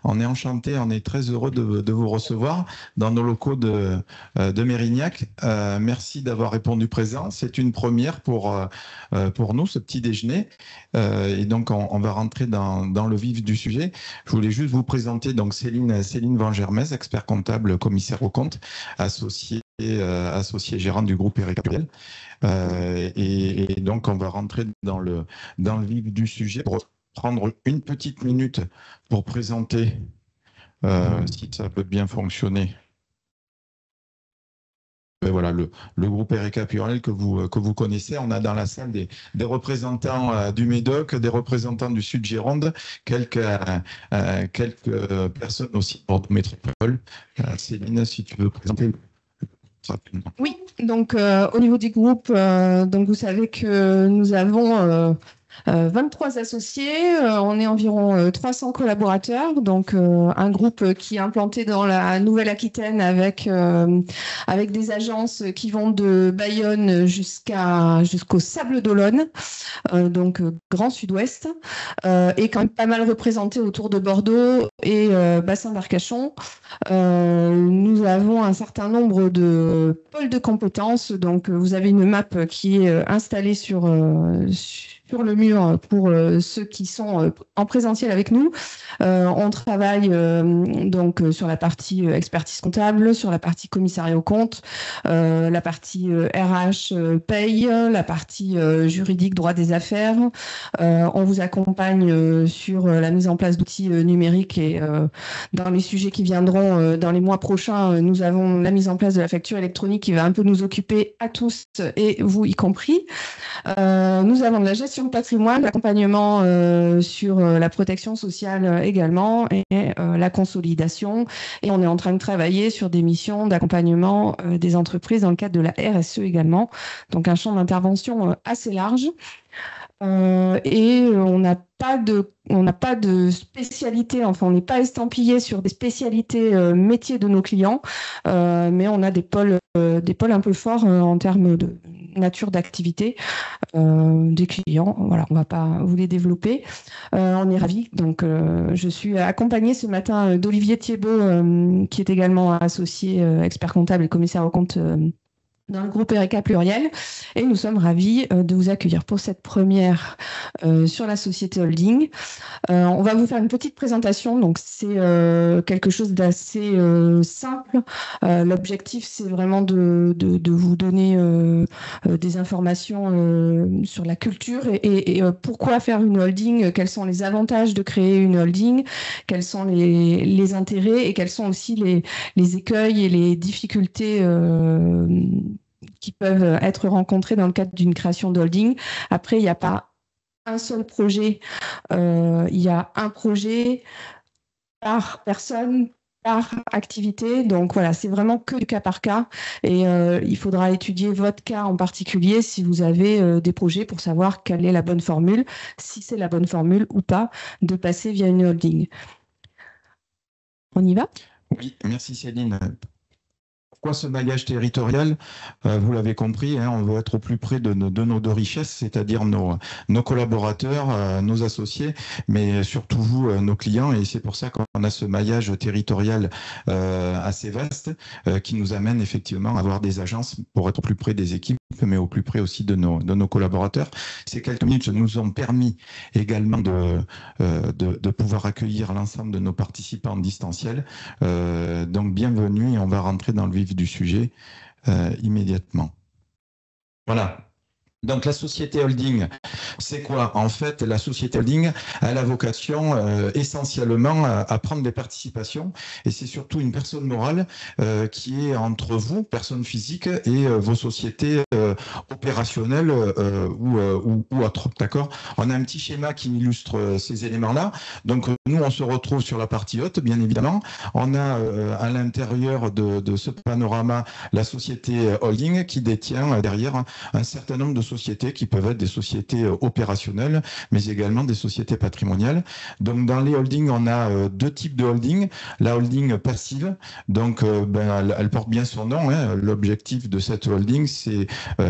On est enchanté, on est très heureux de vous recevoir dans nos locaux de Mérignac. Merci d'avoir répondu présent. C'est une première pour nous, ce petit déjeuner. Et donc, on va rentrer dans le vif du sujet. Je voulais juste vous présenter donc Céline Van Germez, expert comptable, commissaire aux comptes, associée gérante du groupe Erika Pluriel. Et donc, on va rentrer dans le vif du sujet pour prendre une petite minute pour présenter, si ça peut bien fonctionner. Voilà, le groupe Erika Pluriel que vous connaissez. On a dans la salle des représentants du Médoc, des représentants du Sud-Gironde, quelques personnes aussi de Bordeaux Métropole. Céline, si tu veux présenter rapidement. Oui, donc au niveau du groupe, donc vous savez que nous avons 23 associés, on est environ 300 collaborateurs, donc un groupe qui est implanté dans la Nouvelle-Aquitaine avec des agences qui vont de Bayonne jusqu'au Sable d'Olonne, donc Grand Sud-Ouest, et quand même pas mal représenté autour de Bordeaux et Bassin d'Arcachon. Nous avons un certain nombre de pôles de compétences, donc vous avez une map qui est installée sur le mur pour ceux qui sont en présentiel avec nous. On travaille donc sur la partie expertise comptable, sur la partie commissariat aux comptes, la partie RH paye, la partie juridique droit des affaires. On vous accompagne sur la mise en place d'outils numériques et dans les sujets qui viendront dans les mois prochains, nous avons la mise en place de la facture électronique qui va un peu nous occuper à tous et vous y compris. Nous avons de la gestion de patrimoine, l'accompagnement sur la protection sociale également et la consolidation. Et on est en train de travailler sur des missions d'accompagnement des entreprises dans le cadre de la RSE également. Donc un champ d'intervention assez large. Et on n'a pas de spécialité, enfin on n'est pas estampillé sur des spécialités métiers de nos clients, mais on a des pôles un peu forts en termes de nature d'activité des clients. Voilà, on va pas vous les développer. On est ravis. Donc je suis accompagnée ce matin d'Olivier Thiebaud, qui est également associé expert comptable et commissaire aux comptes dans le groupe Erika Pluriel, et nous sommes ravis de vous accueillir pour cette première sur la société holding. On va vous faire une petite présentation, donc c'est quelque chose d'assez simple. L'objectif, c'est vraiment de vous donner des informations sur la culture et pourquoi faire une holding, quels sont les avantages de créer une holding, quels sont les intérêts et quels sont aussi les écueils et les difficultés qui peuvent être rencontrés dans le cadre d'une création de holding. Après, il n'y a pas un seul projet, il y a un projet par personne, par activité. Donc voilà, c'est vraiment que du cas par cas. Et il faudra étudier votre cas en particulier si vous avez des projets pour savoir quelle est la bonne formule, si c'est la bonne formule ou pas, de passer via une holding. On y va ? Oui, merci Céline. Pourquoi ce maillage territorial? Vous l'avez compris, hein, on veut être au plus près de nos deux richesses, c'est-à-dire nos collaborateurs, nos associés, mais surtout vous, nos clients. Et c'est pour ça qu'on a ce maillage territorial assez vaste qui nous amène effectivement à avoir des agences pour être au plus près des équipes, mais au plus près aussi de nos collaborateurs. Ces quelques minutes nous ont permis également de pouvoir accueillir l'ensemble de nos participants en distanciel. Donc bienvenue, et on va rentrer dans le vif du sujet immédiatement. Voilà. Donc la société holding, c'est quoi? En fait, la société holding a la vocation essentiellement à prendre des participations, et c'est surtout une personne morale qui est entre vous, personnes physiques, et vos sociétés opérationnelles ou autres. D'accord? On a un petit schéma qui illustre ces éléments-là. Donc nous, on se retrouve sur la partie haute, bien évidemment. On a à l'intérieur de ce panorama la société holding qui détient derrière un certain nombre de sociétés qui peuvent être des sociétés opérationnelles, mais également des sociétés patrimoniales. Donc, dans les holdings, on a deux types de holdings. La holding passive, donc elle porte bien son nom. Hein. L'objectif de cette holding, c'est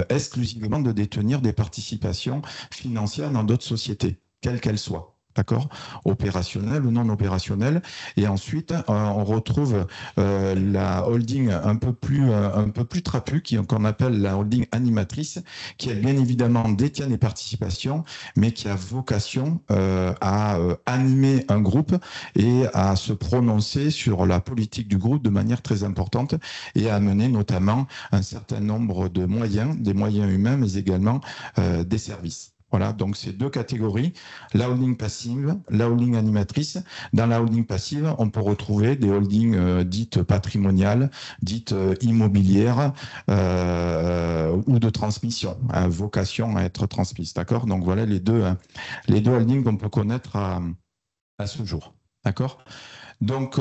exclusivement de détenir des participations financières dans d'autres sociétés, quelles qu'elles soient. d'accord, opérationnelle ou non opérationnelle. Et ensuite, on retrouve la holding un peu plus trapue, qu'on appelle la holding animatrice, qui elle, bien évidemment détient des participations, mais qui a vocation à animer un groupe et à se prononcer sur la politique du groupe de manière très importante et à amener notamment un certain nombre de moyens, des moyens humains, mais également des services. Voilà, donc c'est deux catégories, la holding passive, la holding animatrice. Dans la holding passive, on peut retrouver des holdings dites patrimoniales, dites immobilières ou de transmission, à vocation à être transmises. D'accord? Donc voilà les deux holdings qu'on peut connaître à ce jour. D'accord? Donc,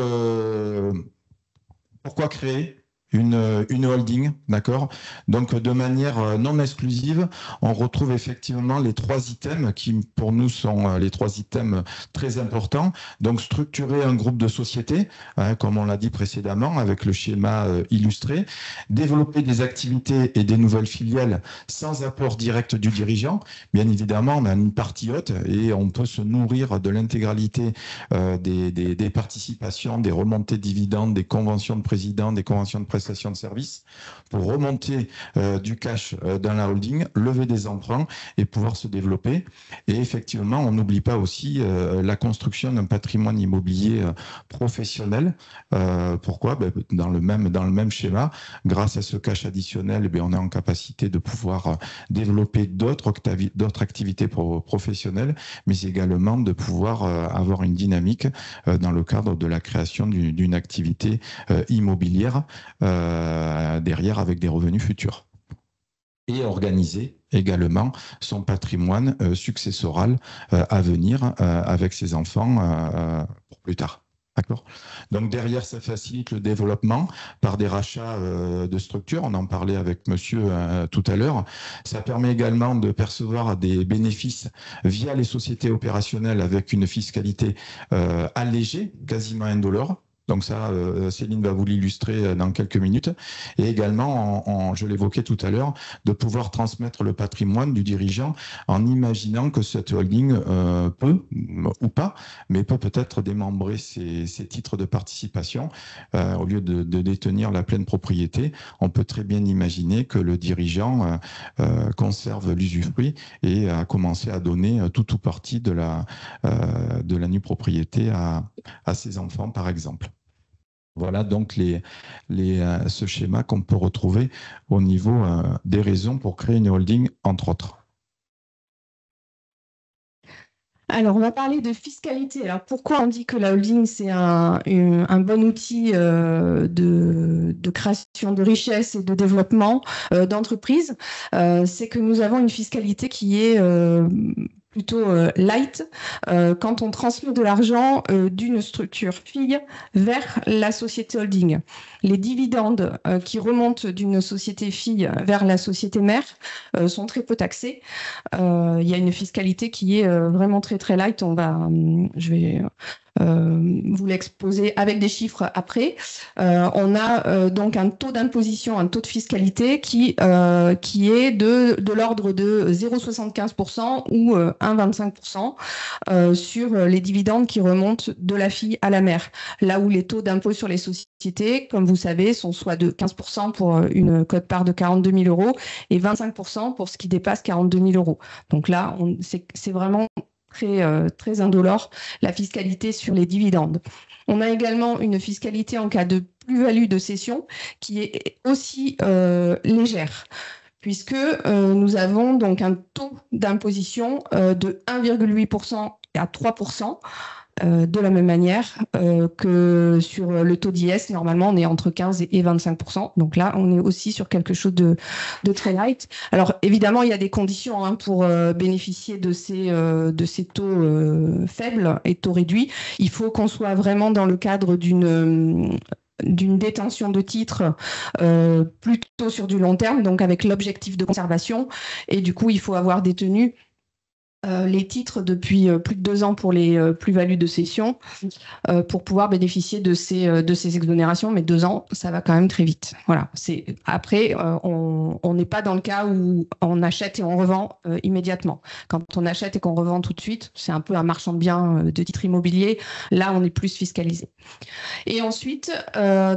pourquoi créer une holding, d'accord? Donc, de manière non exclusive, on retrouve effectivement les trois items qui, pour nous, sont les trois items très importants. Donc, structurer un groupe de sociétés, hein, comme on l'a dit précédemment, avec le schéma illustré, développer des activités et des nouvelles filiales sans apport direct du dirigeant. Bien évidemment, on a une partie haute et on peut se nourrir de l'intégralité des participations, des remontées de dividendes, des conventions de président, des conventions de prestation de services pour remonter du cash dans la holding, lever des emprunts et pouvoir se développer. Et effectivement, on n'oublie pas aussi la construction d'un patrimoine immobilier professionnel. Pourquoi? Dans le même schéma, grâce à ce cash additionnel, on est en capacité de pouvoir développer d'autres activités professionnelles, mais également de pouvoir avoir une dynamique dans le cadre de la création d'une activité immobilière derrière avec des revenus futurs. Et organiser également son patrimoine successoral à venir avec ses enfants pour plus tard. D'accord. Donc derrière, ça facilite le développement par des rachats de structures. On en parlait avec monsieur tout à l'heure. Ça permet également de percevoir des bénéfices via les sociétés opérationnelles avec une fiscalité allégée, quasiment indolore. Donc ça, Céline va vous l'illustrer dans quelques minutes. Et également, je l'évoquais tout à l'heure, de pouvoir transmettre le patrimoine du dirigeant en imaginant que cette holding peut, ou pas, mais peut peut-être démembrer ses titres de participation. Au lieu de détenir la pleine propriété, on peut très bien imaginer que le dirigeant conserve l'usufruit et a commencé à donner tout ou partie de la nue propriété à ses enfants, par exemple. Voilà donc ce schéma qu'on peut retrouver au niveau des raisons pour créer une holding, entre autres. Alors, on va parler de fiscalité. Alors, pourquoi on dit que la holding, c'est un bon outil de création de richesse et de développement d'entreprise? C'est que nous avons une fiscalité qui est plutôt light quand on transmet de l'argent d'une structure fille vers la société holding. Les dividendes qui remontent d'une société fille vers la société mère sont très peu taxés. Il y a une fiscalité qui est vraiment très très light. Je vais vous l'exposer avec des chiffres après. On a donc un taux d'imposition, un taux de fiscalité qui est de l'ordre de 0,75% ou 1,25% sur les dividendes qui remontent de la fille à la mère. Là où les taux d'impôt sur les sociétés, comme vous savez, sont soit de 15% pour une quote-part de 42 000 euros et 25% pour ce qui dépasse 42 000 euros. Donc là, c'est vraiment très indolore, la fiscalité sur les dividendes. On a également une fiscalité en cas de plus-value de cession qui est aussi légère, puisque nous avons donc un taux d'imposition de 1,8% à 3%. De la même manière que sur le taux d'IS, normalement, on est entre 15 et 25%. Donc là, on est aussi sur quelque chose de très light. Alors, évidemment, il y a des conditions pour bénéficier de ces taux faibles et taux réduits. Il faut qu'on soit vraiment dans le cadre d'une détention de titres plutôt sur du long terme, donc avec l'objectif de conservation. Et du coup, il faut avoir détenu les titres depuis plus de 2 ans pour les plus-values de cession pour pouvoir bénéficier de ces exonérations. Mais 2 ans, ça va quand même très vite. Voilà. Après, on n'est pas dans le cas où on achète et on revend immédiatement. Quand on achète et qu'on revend tout de suite, c'est un peu un marchand de biens de titres immobiliers. Là, on est plus fiscalisé. Et ensuite,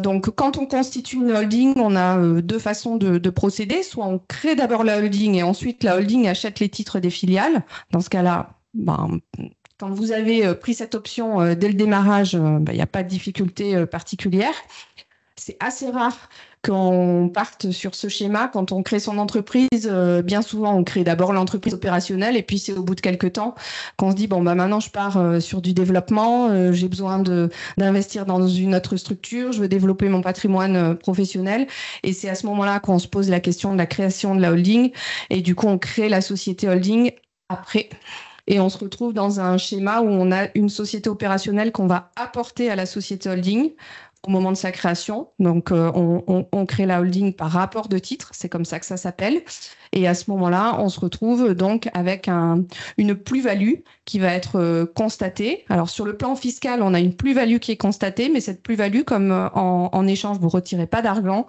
donc, quand on constitue une holding, on a 2 façons de procéder. Soit on crée d'abord la holding et ensuite la holding achète les titres des filiales. Dans ce cas-là, quand vous avez pris cette option dès le démarrage, il n'y a pas de difficulté particulière. C'est assez rare qu'on parte sur ce schéma. Quand on crée son entreprise, bien souvent, on crée d'abord l'entreprise opérationnelle et puis c'est au bout de quelques temps qu'on se dit, bon, maintenant, je pars sur du développement, j'ai besoin d'investir dans une autre structure, je veux développer mon patrimoine professionnel. Et c'est à ce moment-là qu'on se pose la question de la création de la holding. Et du coup, on crée la société holding après. Et on se retrouve dans un schéma où on a une société opérationnelle qu'on va apporter à la société holding au moment de sa création. Donc, on crée la holding par rapport de titre, c'est comme ça que ça s'appelle. Et à ce moment-là, on se retrouve donc avec une plus-value qui va être constatée. Alors, sur le plan fiscal, on a une plus-value qui est constatée, mais cette plus-value, comme en échange, vous ne retirez pas d'argent,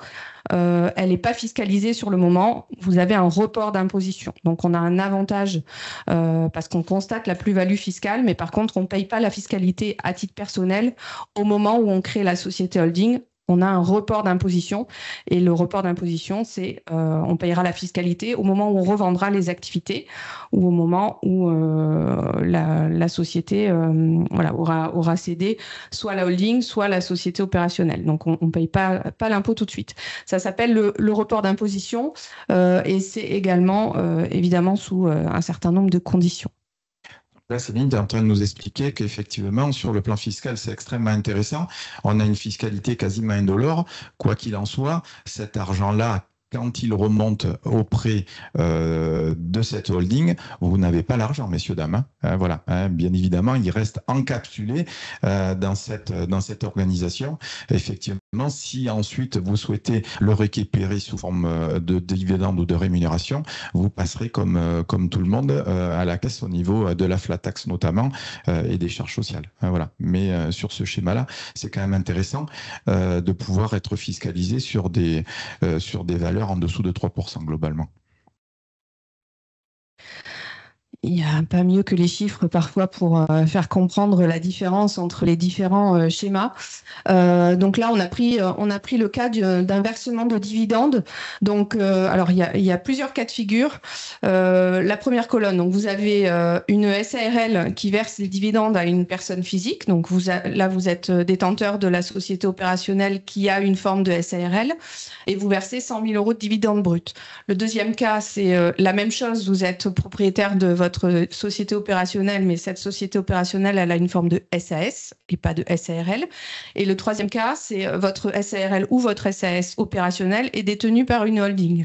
elle n'est pas fiscalisée sur le moment. Vous avez un report d'imposition. Donc, on a un avantage parce qu'on constate la plus-value fiscale, mais par contre, on ne paye pas la fiscalité à titre personnel au moment où on crée la société holding. On a un report d'imposition et le report d'imposition, c'est on payera la fiscalité au moment où on revendra les activités ou au moment où la société aura cédé soit la holding, soit la société opérationnelle. Donc, on ne paye pas l'impôt tout de suite. Ça s'appelle le report d'imposition et c'est également évidemment sous un certain nombre de conditions. Là, Céline est en train de nous expliquer qu'effectivement, sur le plan fiscal, c'est extrêmement intéressant. On a une fiscalité quasiment indolore. Quoi qu'il en soit, cet argent-là, quand il remonte auprès de cette holding, vous n'avez pas l'argent, messieurs, dames. Voilà, bien évidemment, il reste encapsulé dans cette organisation. Effectivement, si ensuite vous souhaitez le récupérer sous forme de dividende ou de rémunération, vous passerez comme tout le monde à la caisse au niveau de la flat tax notamment et des charges sociales. Voilà. Mais sur ce schéma-là, c'est quand même intéressant de pouvoir être fiscalisé sur des valeurs en dessous de 3% globalement. Il n'y a pas mieux que les chiffres parfois pour faire comprendre la différence entre les différents schémas. Donc là, on a pris le cas d'un versement de dividendes. Donc, alors il y a plusieurs cas de figure. La première colonne, donc vous avez une SARL qui verse les dividendes à une personne physique. Donc là, vous êtes détenteur de la société opérationnelle qui a une forme de SARL et vous versez 100 000 € de dividendes bruts. Le deuxième cas, c'est la même chose. Vous êtes propriétaire de votre société opérationnelle, mais cette société opérationnelle, elle a une forme de SAS et pas de SARL. Et le troisième cas, c'est votre SARL ou votre SAS opérationnel est détenu par une holding.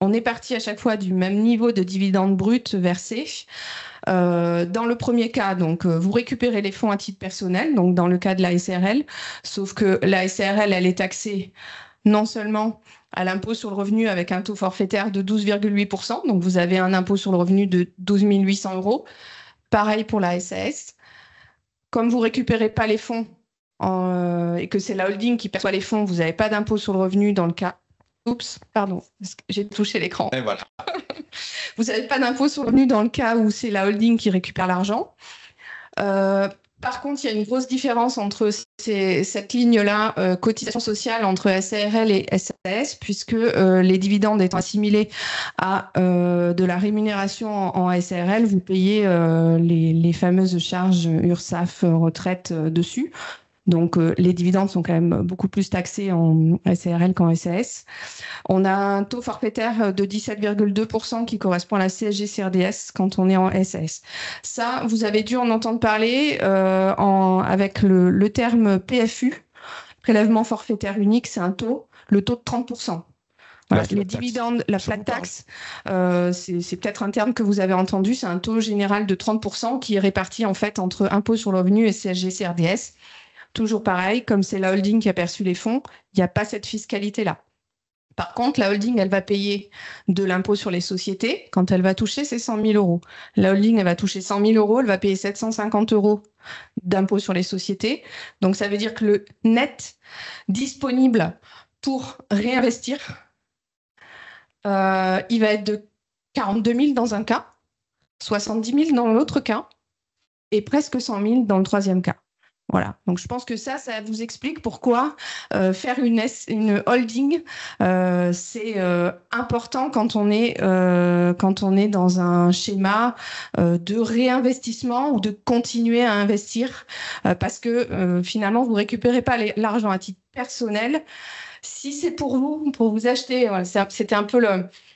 On est parti à chaque fois du même niveau de dividendes bruts versés. Dans le premier cas, donc, vous récupérez les fonds à titre personnel, donc dans le cas de la SARL, sauf que la SARL, elle est taxée non seulement à l'impôt sur le revenu avec un taux forfaitaire de 12,8%, donc vous avez un impôt sur le revenu de 12 800 €. Pareil pour la SAS. Comme vous ne récupérez pas les fonds et que c'est la holding qui perçoit les fonds, vous n'avez pas d'impôt sur le revenu dans le cas... Oups, pardon, j'ai touché l'écran. Et voilà. Vous n'avez pas d'impôt sur le revenu dans le cas où c'est la holding qui récupère l'argent. Par contre, il y a une grosse différence entre cette ligne-là, cotisation sociale entre SARL et SAS, puisque les dividendes étant assimilés à de la rémunération en SARL, vous payez les fameuses charges URSSAF retraite dessus. Donc, les dividendes sont quand même beaucoup plus taxés en SARL qu'en SAS. On a un taux forfaitaire de 17,2% qui correspond à la CSG-CRDS quand on est en SAS. Ça, vous avez dû en entendre parler avec le terme PFU, prélèvement forfaitaire unique, c'est le taux de 30%. Voilà, les dividendes, la flat tax, c'est peut-être un terme que vous avez entendu, c'est un taux général de 30% qui est réparti en fait entre impôt sur le revenu et CSG-CRDS. Toujours pareil, comme c'est la holding qui a perçu les fonds, il n'y a pas cette fiscalité-là. Par contre, la holding, elle va payer de l'impôt sur les sociétés quand elle va toucher ses 100 000 euros. La holding, elle va toucher 100 000 euros, elle va payer 750 euros d'impôt sur les sociétés. Donc, ça veut dire que le net disponible pour réinvestir, il va être de 42 000 dans un cas, 70 000 dans l'autre cas et presque 100 000 dans le troisième cas. Voilà, donc je pense que ça vous explique pourquoi faire une holding, c'est important quand on est dans un schéma de réinvestissement ou de continuer à investir, parce que finalement, vous ne récupérez pas l'argent à titre personnel. Si c'est pour vous acheter, voilà, c'était un peu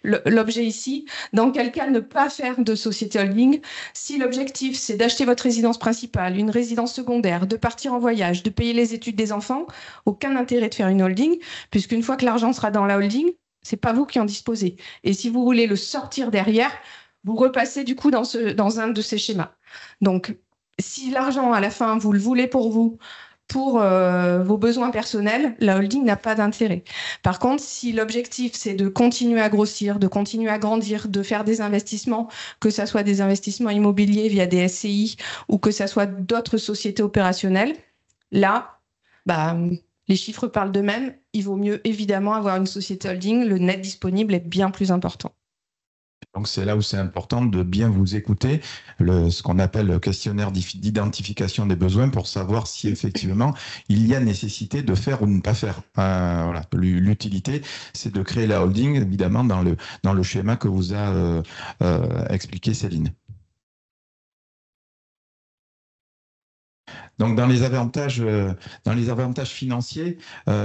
l'objet ici, dans quel cas ne pas faire de société holding. Si l'objectif, c'est d'acheter votre résidence principale, une résidence secondaire, de partir en voyage, de payer les études des enfants, aucun intérêt de faire une holding, puisqu'une fois que l'argent sera dans la holding, c'est pas vous qui en disposez. Et si vous voulez le sortir derrière, vous repassez du coup dans un de ces schémas. Donc, si l'argent, à la fin, vous le voulez pour vous, pour vos besoins personnels, la holding n'a pas d'intérêt. Par contre, si l'objectif, c'est de continuer à grossir, de continuer à grandir, de faire des investissements, que ce soit des investissements immobiliers via des SCI ou que ce soit d'autres sociétés opérationnelles, là, les chiffres parlent d'eux-mêmes. Il vaut mieux évidemment avoir une société holding. Le net disponible est bien plus important. Donc, c'est là où c'est important de bien vous écouter, ce qu'on appelle le questionnaire d'identification des besoins pour savoir si effectivement il y a nécessité de faire ou ne pas faire. Voilà. L'utilité, c'est de créer la holding, évidemment, dans le schéma que vous a expliqué Céline. Donc, dans les avantages financiers,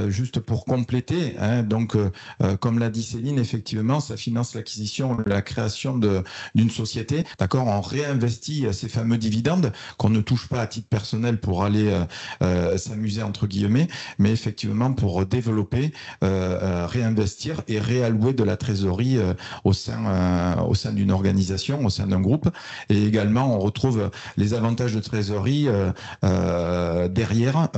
juste pour compléter, donc, comme l'a dit Céline, effectivement, ça finance l'acquisition, la création d'une société. D'accord, on réinvestit ces fameux dividendes qu'on ne touche pas à titre personnel pour aller s'amuser, entre guillemets, mais effectivement pour développer, réinvestir et réallouer de la trésorerie au sein d'une organisation, au sein d'un groupe. Et également, on retrouve les avantages de trésorerie derrière,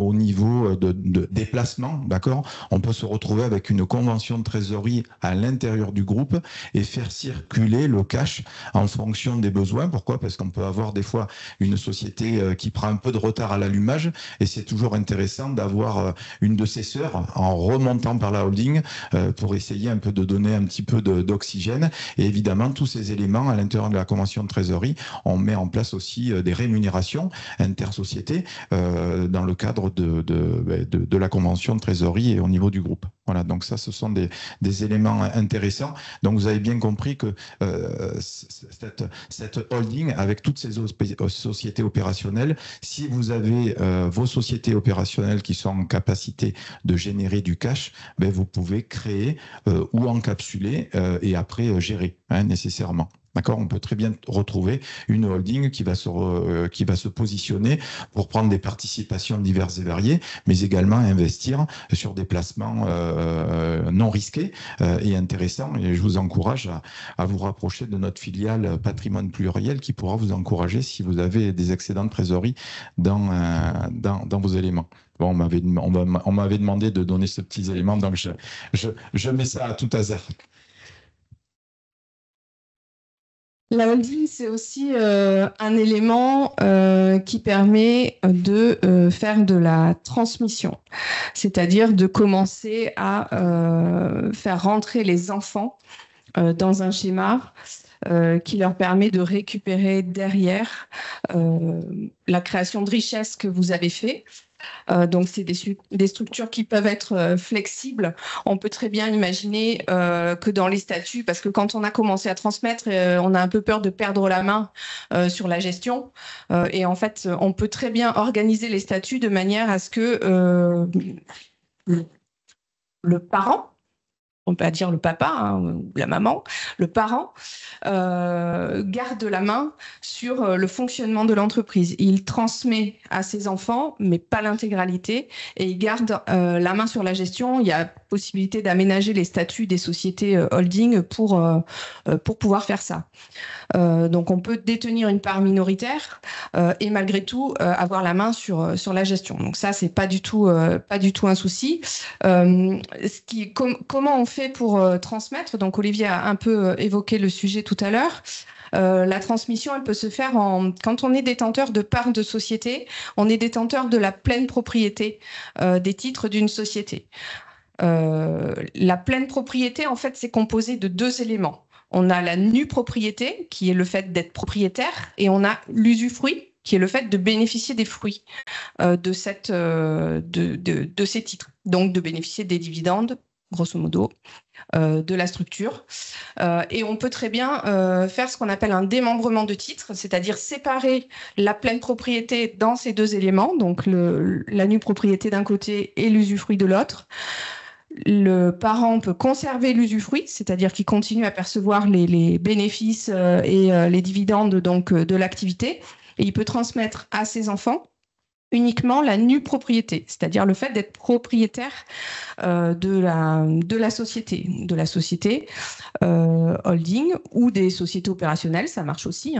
au niveau de déplacement, d'accord, on peut se retrouver avec une convention de trésorerie à l'intérieur du groupe et faire circuler le cash en fonction des besoins. Pourquoi? Parce qu'on peut avoir des fois une société qui prend un peu de retard à l'allumage et c'est toujours intéressant d'avoir une de ses sœurs en remontant par la holding pour essayer un peu de donner un petit peu d'oxygène. Et évidemment, tous ces éléments à l'intérieur de la convention de trésorerie, on met en place aussi des rémunérations intersociétés dans le cadre de la convention de trésorerie et au niveau du groupe. Voilà, donc ça, ce sont des éléments intéressants. Donc, vous avez bien compris que cette holding, avec toutes ces sociétés opérationnelles, si vous avez vos sociétés opérationnelles qui sont en capacité de générer du cash, vous pouvez créer ou encapsuler et après gérer nécessairement. D'accord, on peut très bien retrouver une holding qui va se positionner pour prendre des participations diverses et variées, mais également investir sur des placements non risqués et intéressants. Et je vous encourage à vous rapprocher de notre filiale Patrimoine Pluriel qui pourra vous encourager si vous avez des excédents de trésorerie dans vos éléments. Bon, on m'avait demandé de donner ces petits éléments, donc je mets ça à tout hasard. La holding, c'est aussi un élément qui permet de faire de la transmission, c'est-à-dire de commencer à faire rentrer les enfants dans un schéma qui leur permet de récupérer derrière la création de richesse que vous avez fait. Donc, c'est des structures qui peuvent être flexibles. On peut très bien imaginer que dans les statuts, parce que quand on a commencé à transmettre, on a un peu peur de perdre la main sur la gestion. Et en fait, on peut très bien organiser les statuts de manière à ce que le parent, on peut dire le papa ou la maman, le parent, garde la main sur le fonctionnement de l'entreprise. Il transmet à ses enfants, mais pas l'intégralité, et il garde la main sur la gestion. Il y a possibilité d'aménager les statuts des sociétés holding pour pouvoir faire ça. Donc, on peut détenir une part minoritaire et malgré tout avoir la main sur la gestion. Donc ça, c'est pas du tout un souci. Comment on fait pour transmettre? Donc Olivier a un peu évoqué le sujet tout à l'heure. La transmission, elle peut se faire quand on est détenteur de parts de société, on est détenteur de la pleine propriété des titres d'une société. La pleine propriété, en fait, c'est composé de deux éléments. On a la nue propriété, qui est le fait d'être propriétaire, et on a l'usufruit, qui est le fait de bénéficier des fruits de ces titres. Donc, de bénéficier des dividendes, grosso modo, de la structure. Et on peut très bien faire ce qu'on appelle un démembrement de titres, c'est-à-dire séparer la pleine propriété dans ces deux éléments, donc la nue propriété d'un côté et l'usufruit de l'autre. Le parent peut conserver l'usufruit, c'est-à-dire qu'il continue à percevoir les bénéfices et les dividendes donc, de l'activité, et il peut transmettre à ses enfants uniquement la nue propriété, c'est-à-dire le fait d'être propriétaire de la société holding ou des sociétés opérationnelles, ça marche aussi.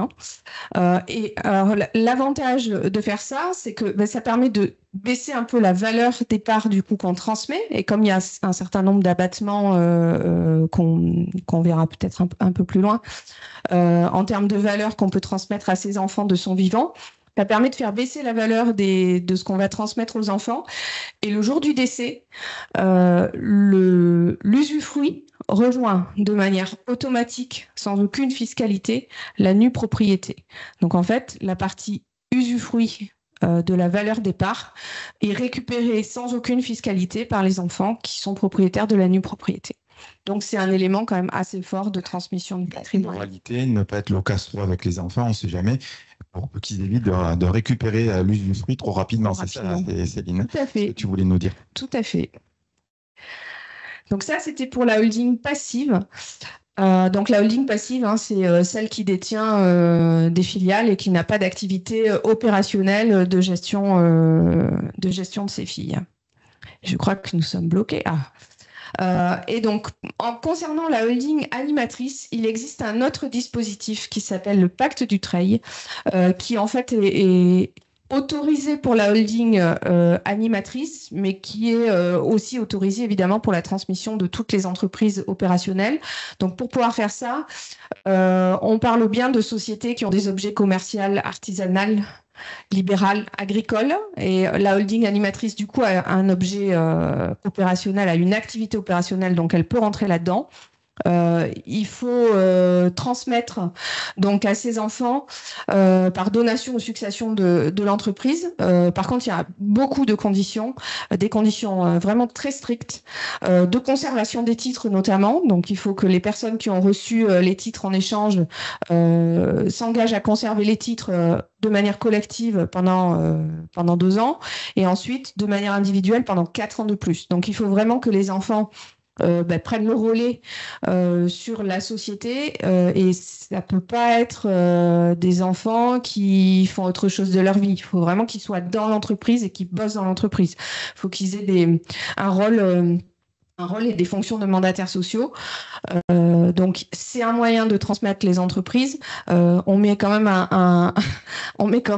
Et alors, l'avantage de faire ça, c'est que ça permet de baisser un peu la valeur des parts du coup qu'on transmet, et comme il y a un certain nombre d'abattements qu'on verra peut-être un peu plus loin, en termes de valeur qu'on peut transmettre à ses enfants de son vivant, ça permet de faire baisser la valeur de ce qu'on va transmettre aux enfants. Et le jour du décès, l'usufruit rejoint de manière automatique, sans aucune fiscalité, la nue propriété. Donc en fait, la partie usufruit de la valeur des parts est récupérée sans aucune fiscalité par les enfants qui sont propriétaires de la nue propriété. Donc c'est un élément quand même assez fort de transmission du patrimoine. En réalité, ne pas être loquace avec les enfants, on ne sait jamais, pour qu'ils évitent de récupérer l'usufruit trop rapidement. C'est ça, Céline? Tout à fait. Ce que tu voulais nous dire. Tout à fait. Donc ça, c'était pour la holding passive. Donc la holding passive, c'est celle qui détient des filiales et qui n'a pas d'activité opérationnelle de gestion de ses filles. Je crois que nous sommes bloqués. Et donc, concernant la holding animatrice, il existe un autre dispositif qui s'appelle le pacte du Treil, qui en fait est autorisé pour la holding animatrice, mais qui est aussi autorisé évidemment pour la transmission de toutes les entreprises opérationnelles. Donc, pour pouvoir faire ça, on parle bien de sociétés qui ont des objets commerciaux, artisanaux, libérale agricole, et la holding animatrice du coup a un objet opérationnel, a une activité opérationnelle, donc elle peut rentrer là-dedans. Il faut transmettre donc à ses enfants par donation ou succession de l'entreprise. Par contre, il y a beaucoup de conditions, des conditions vraiment très strictes de conservation des titres notamment. Donc, il faut que les personnes qui ont reçu les titres en échange s'engagent à conserver les titres de manière collective pendant 2 ans, et ensuite de manière individuelle pendant 4 ans de plus. Donc, il faut vraiment que les enfants prennent le relais sur la société, et ça peut pas être des enfants qui font autre chose de leur vie. Il faut vraiment qu'ils soient dans l'entreprise et qu'ils bossent dans l'entreprise. Il faut qu'ils aient un rôle et des fonctions de mandataires sociaux. Donc, c'est un moyen de transmettre les entreprises. On met quand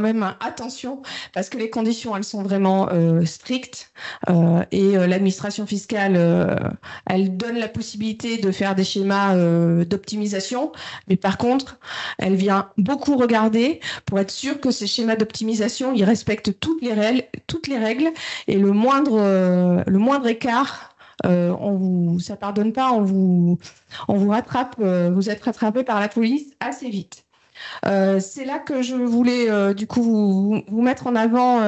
même attention, parce que les conditions, elles sont vraiment strictes. Et l'administration fiscale, elle donne la possibilité de faire des schémas d'optimisation. Mais par contre, elle vient beaucoup regarder pour être sûre que ces schémas d'optimisation, ils respectent toutes les règles, et le moindre écart, ça pardonne pas, on vous rattrape, vous êtes rattrapé par la police assez vite. C'est là que je voulais du coup vous mettre en avant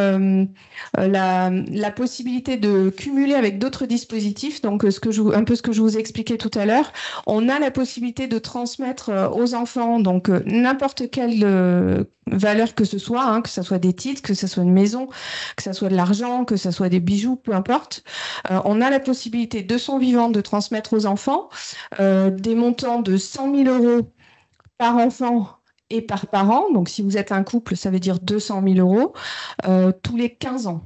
la possibilité de cumuler avec d'autres dispositifs. Donc un peu ce que je vous ai expliqué tout à l'heure. On a la possibilité de transmettre aux enfants donc n'importe quelle valeur que ce soit des titres, que ce soit une maison, que ce soit de l'argent, que ce soit des bijoux, peu importe. On a la possibilité de son vivant de transmettre aux enfants des montants de 100 000 euros par enfant et par parent. Donc, si vous êtes un couple, ça veut dire 200 000 euros tous les 15 ans.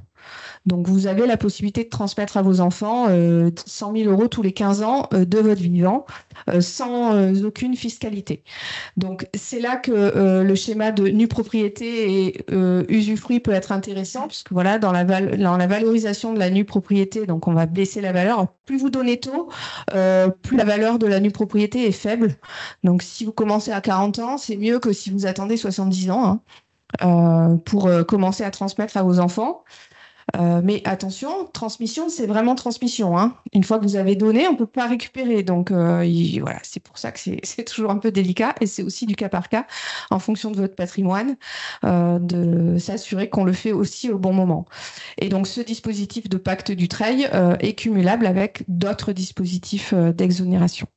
Donc, vous avez la possibilité de transmettre à vos enfants 100 000 € tous les 15 ans de votre vivant, sans aucune fiscalité. Donc, c'est là que le schéma de nue propriété et usufruit peut être intéressant, puisque voilà, dans la valorisation de la nue propriété, donc on va baisser la valeur. Plus vous donnez tôt, plus la valeur de la nue propriété est faible. Donc, si vous commencez à 40 ans, c'est mieux que si vous attendez 70 ans pour commencer à transmettre à vos enfants. Mais attention, transmission, c'est vraiment transmission, hein. Une fois que vous avez donné, on ne peut pas récupérer. Donc, voilà, c'est pour ça que c'est toujours un peu délicat. Et c'est aussi du cas par cas, en fonction de votre patrimoine, de s'assurer qu'on le fait aussi au bon moment. Et donc, ce dispositif de pacte du Treil est cumulable avec d'autres dispositifs d'exonération.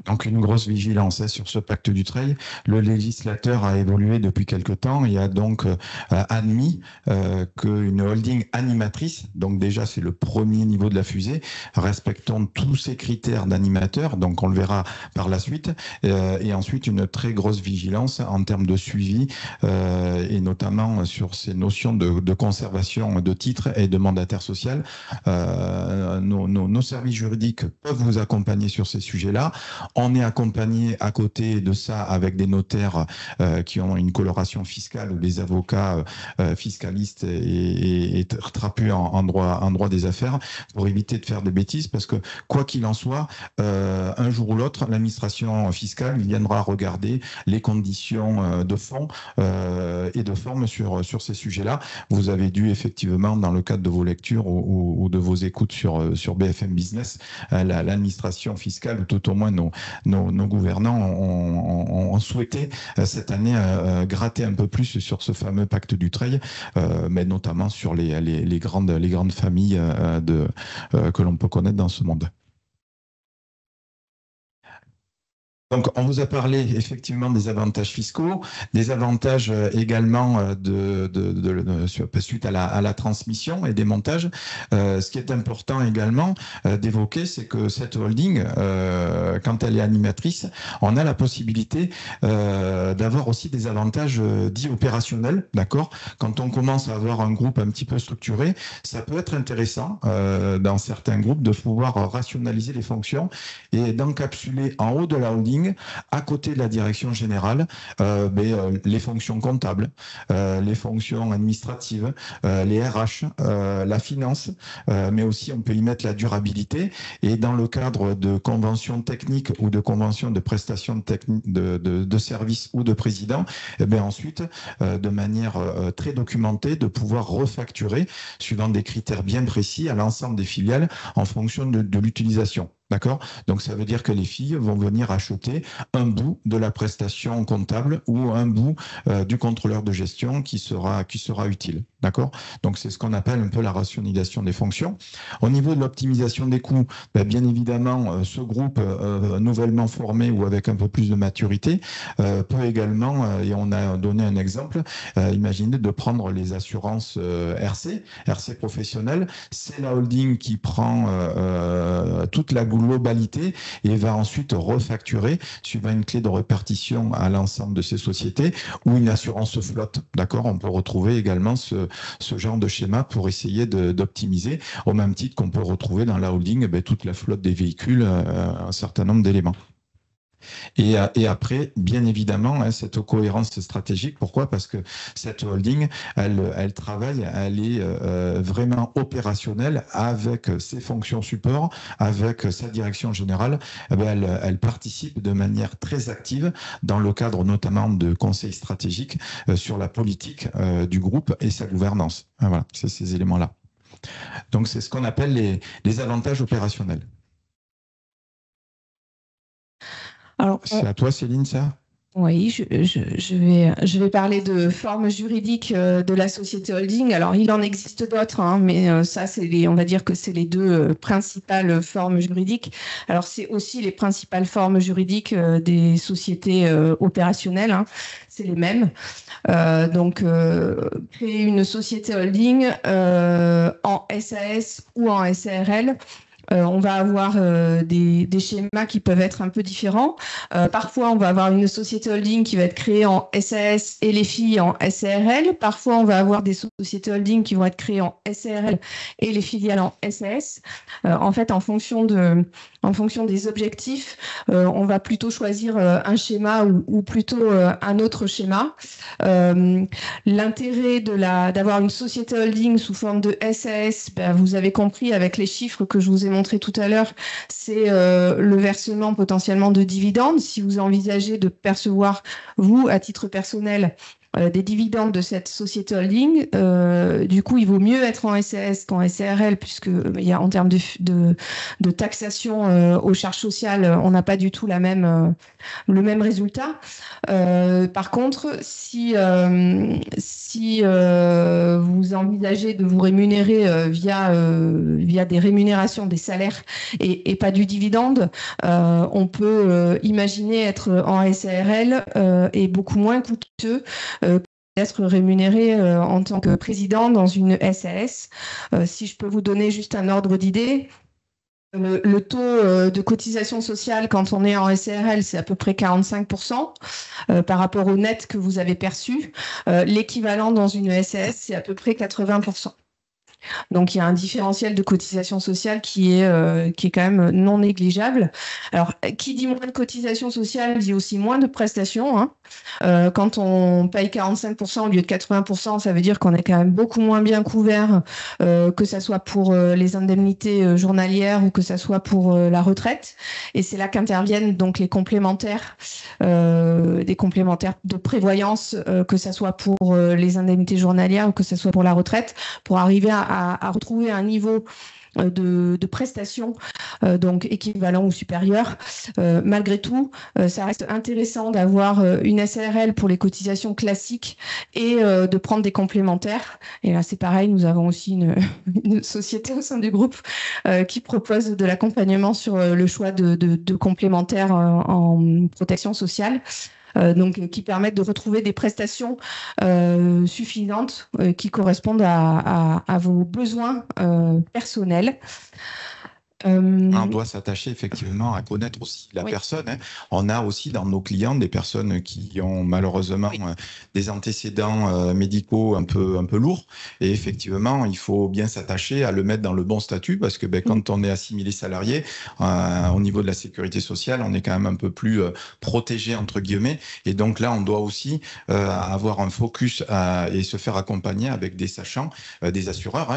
Donc une grosse vigilance sur ce pacte du Treil. Le législateur a évolué depuis quelque temps et a donc admis qu'une holding animatrice, donc déjà c'est le premier niveau de la fusée, respectant tous ces critères d'animateur, donc on le verra par la suite, et ensuite une très grosse vigilance en termes de suivi et notamment sur ces notions de conservation de titres et de mandataire social. Nos services juridiques peuvent vous accompagner sur ces sujets-là. On est accompagné à côté de ça avec des notaires qui ont une coloration fiscale ou des avocats fiscalistes et trapus en droit des affaires pour éviter de faire des bêtises parce que quoi qu'il en soit, un jour ou l'autre, l'administration fiscale viendra regarder les conditions de fond et de forme sur ces sujets-là. Vous avez dû effectivement, dans le cadre de vos lectures ou de vos écoutes sur BFM Business, l'administration fiscale, ou tout au moins nos gouvernants ont souhaité cette année gratter un peu plus sur ce fameux pacte du Treil, mais notamment sur les grandes familles que l'on peut connaître dans ce monde. Donc, on vous a parlé effectivement des avantages fiscaux, des avantages également suite à la transmission et des montages. Ce qui est important également d'évoquer, c'est que cette holding, quand elle est animatrice, on a la possibilité d'avoir aussi des avantages dits opérationnels, d'accord? Quand on commence à avoir un groupe un petit peu structuré, ça peut être intéressant dans certains groupes de pouvoir rationaliser les fonctions et d'encapsuler en haut de la holding, à côté de la direction générale, les fonctions comptables, les fonctions administratives, les RH, la finance, mais aussi on peut y mettre la durabilité. Et dans le cadre de conventions techniques ou de conventions de prestations de services ou de président, ensuite, de manière très documentée, de pouvoir refacturer, suivant des critères bien précis, à l'ensemble des filiales en fonction de l'utilisation. D'accord? Donc, ça veut dire que les filles vont venir acheter un bout de la prestation comptable ou un bout du contrôleur de gestion qui sera utile. D'accord? Donc, c'est ce qu'on appelle un peu la rationalisation des fonctions. Au niveau de l'optimisation des coûts, bien évidemment, ce groupe nouvellement formé ou avec un peu plus de maturité peut également, et on a donné un exemple, imaginez de prendre les assurances RC professionnelles. C'est la holding qui prend toute la globalité et va ensuite refacturer suivant une clé de répartition à l'ensemble de ces sociétés ou une assurance flotte. D'accord? On peut retrouver également ce genre de schéma pour essayer d'optimiser, au même titre qu'on peut retrouver dans la holding toute la flotte des véhicules, un certain nombre d'éléments. Et après, bien évidemment, cette cohérence stratégique. Pourquoi? Parce que cette holding, elle travaille, elle est vraiment opérationnelle avec ses fonctions support, avec sa direction générale. Elle participe de manière très active dans le cadre notamment de conseils stratégiques sur la politique du groupe et sa gouvernance. Voilà, c'est ces éléments-là. Donc, c'est ce qu'on appelle les avantages opérationnels. Alors, c'est à toi, Céline, ça? Oui, je vais parler de forme juridique de la société holding. Alors, il en existe d'autres, hein, mais ça, on va dire que c'est les deux principales formes juridiques. Alors, c'est aussi les principales formes juridiques des sociétés opérationnelles, hein, c'est les mêmes. Donc, créer une société holding en SAS ou en SARL On va avoir des schémas qui peuvent être un peu différents. Parfois, on va avoir une société holding qui va être créée en SAS et les filles en SARL. Parfois, on va avoir des sociétés holding qui vont être créées en SARL et les filiales en SAS. En fait, en fonction des objectifs, on va plutôt choisir un schéma ou plutôt un autre schéma. L'intérêt d'avoir une société holding sous forme de SAS, ben, vous avez compris avec les chiffres que je vous ai montré tout à l'heure, c'est le versement potentiellement de dividendes. Si vous envisagez de percevoir, vous, à titre personnel, des dividendes de cette société holding, du coup, il vaut mieux être en SAS qu'en SARL, puisque il y a, en termes de taxation aux charges sociales, on n'a pas du tout le même résultat. Par contre, si vous envisagez de vous rémunérer via des rémunérations, des salaires et pas du dividende, on peut imaginer être en SARL et beaucoup moins coûteux d'être rémunéré en tant que président dans une SAS. Si je peux vous donner juste un ordre d'idée, le taux de cotisation sociale quand on est en SARL, c'est à peu près 45% par rapport au net que vous avez perçu. L'équivalent dans une SAS, c'est à peu près 80%. Donc, il y a un différentiel de cotisation sociale qui est quand même non négligeable. Alors, qui dit moins de cotisation sociale dit aussi moins de prestations, hein. Quand on paye 45% au lieu de 80%, ça veut dire qu'on est quand même beaucoup moins bien couvert, que ça soit pour les indemnités journalières ou que ça soit pour la retraite. Et c'est là qu'interviennent donc les complémentaires, des complémentaires de prévoyance, que ça soit pour les indemnités journalières ou que ça soit pour la retraite, pour arriver à retrouver un niveau de prestations donc équivalent ou supérieur. Malgré tout, ça reste intéressant d'avoir une SARL pour les cotisations classiques et de prendre des complémentaires. Et là, c'est pareil, nous avons aussi une société au sein du groupe qui propose de l'accompagnement sur le choix de complémentaires en protection sociale. Donc, qui permettent de retrouver des prestations suffisantes qui correspondent à vos besoins personnels. On doit s'attacher effectivement à connaître aussi la personne, hein. On a aussi dans nos clients des personnes qui ont malheureusement des antécédents médicaux un peu lourds. Et effectivement, il faut bien s'attacher à le mettre dans le bon statut parce que quand on est assimilé salarié, au niveau de la sécurité sociale, on est quand même un peu plus protégé entre guillemets. Et donc là, on doit aussi avoir un focus et se faire accompagner avec des sachants, des assureurs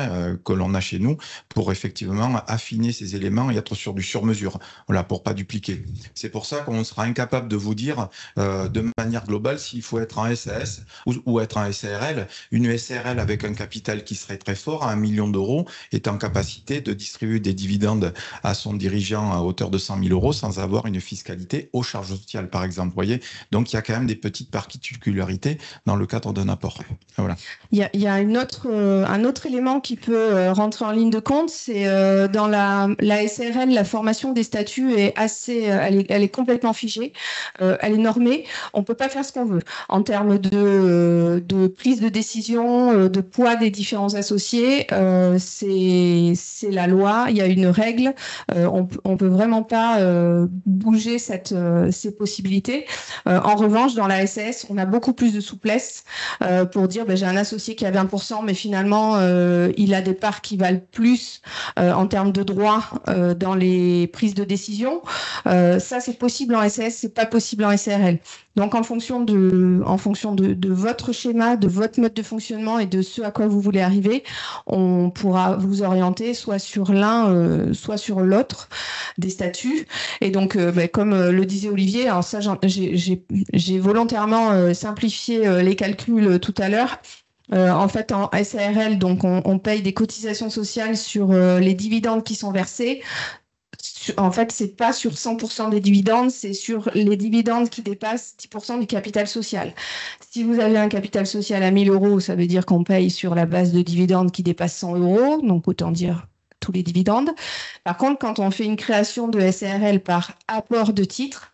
que l'on a chez nous pour effectivement affiner ces éléments et être sur du sur-mesure, voilà, pour pas dupliquer. C'est pour ça qu'on sera incapable de vous dire de manière globale s'il faut être en SAS ou être en SARL. Une SARL avec un capital qui serait très fort, à 1 million d'euros, est en capacité de distribuer des dividendes à son dirigeant à hauteur de 100 000 euros sans avoir une fiscalité aux charges sociales, par exemple. Vous voyez, donc il y a quand même des petites particularités dans le cadre d'un apport. Voilà. Il y a un autre élément qui peut rentrer en ligne de compte, c'est dans la SARL, la formation des statuts est elle est complètement figée, elle est normée. On peut pas faire ce qu'on veut en termes de prise de décision, de poids des différents associés. C'est la loi. Il y a une règle. On peut vraiment pas bouger ces possibilités. En revanche, dans la SAS, on a beaucoup plus de souplesse pour dire j'ai un associé qui a 20%, mais finalement il a des parts qui valent plus en termes de droits dans les prises de décision. Ça, c'est possible en SAS, c'est pas possible en SARL. Donc, en fonction de votre schéma, de votre mode de fonctionnement et de ce à quoi vous voulez arriver, on pourra vous orienter soit sur l'un, soit sur l'autre des statuts. Et donc, comme le disait Olivier, alors ça, j'ai volontairement simplifié les calculs tout à l'heure. En fait, en SARL, donc on paye des cotisations sociales sur les dividendes qui sont versés. En fait, c'est pas sur 100% des dividendes, c'est sur les dividendes qui dépassent 10% du capital social. Si vous avez un capital social à 1 000 euros, ça veut dire qu'on paye sur la base de dividendes qui dépassent 100 euros, donc autant dire tous les dividendes. Par contre, quand on fait une création de SARL par apport de titres,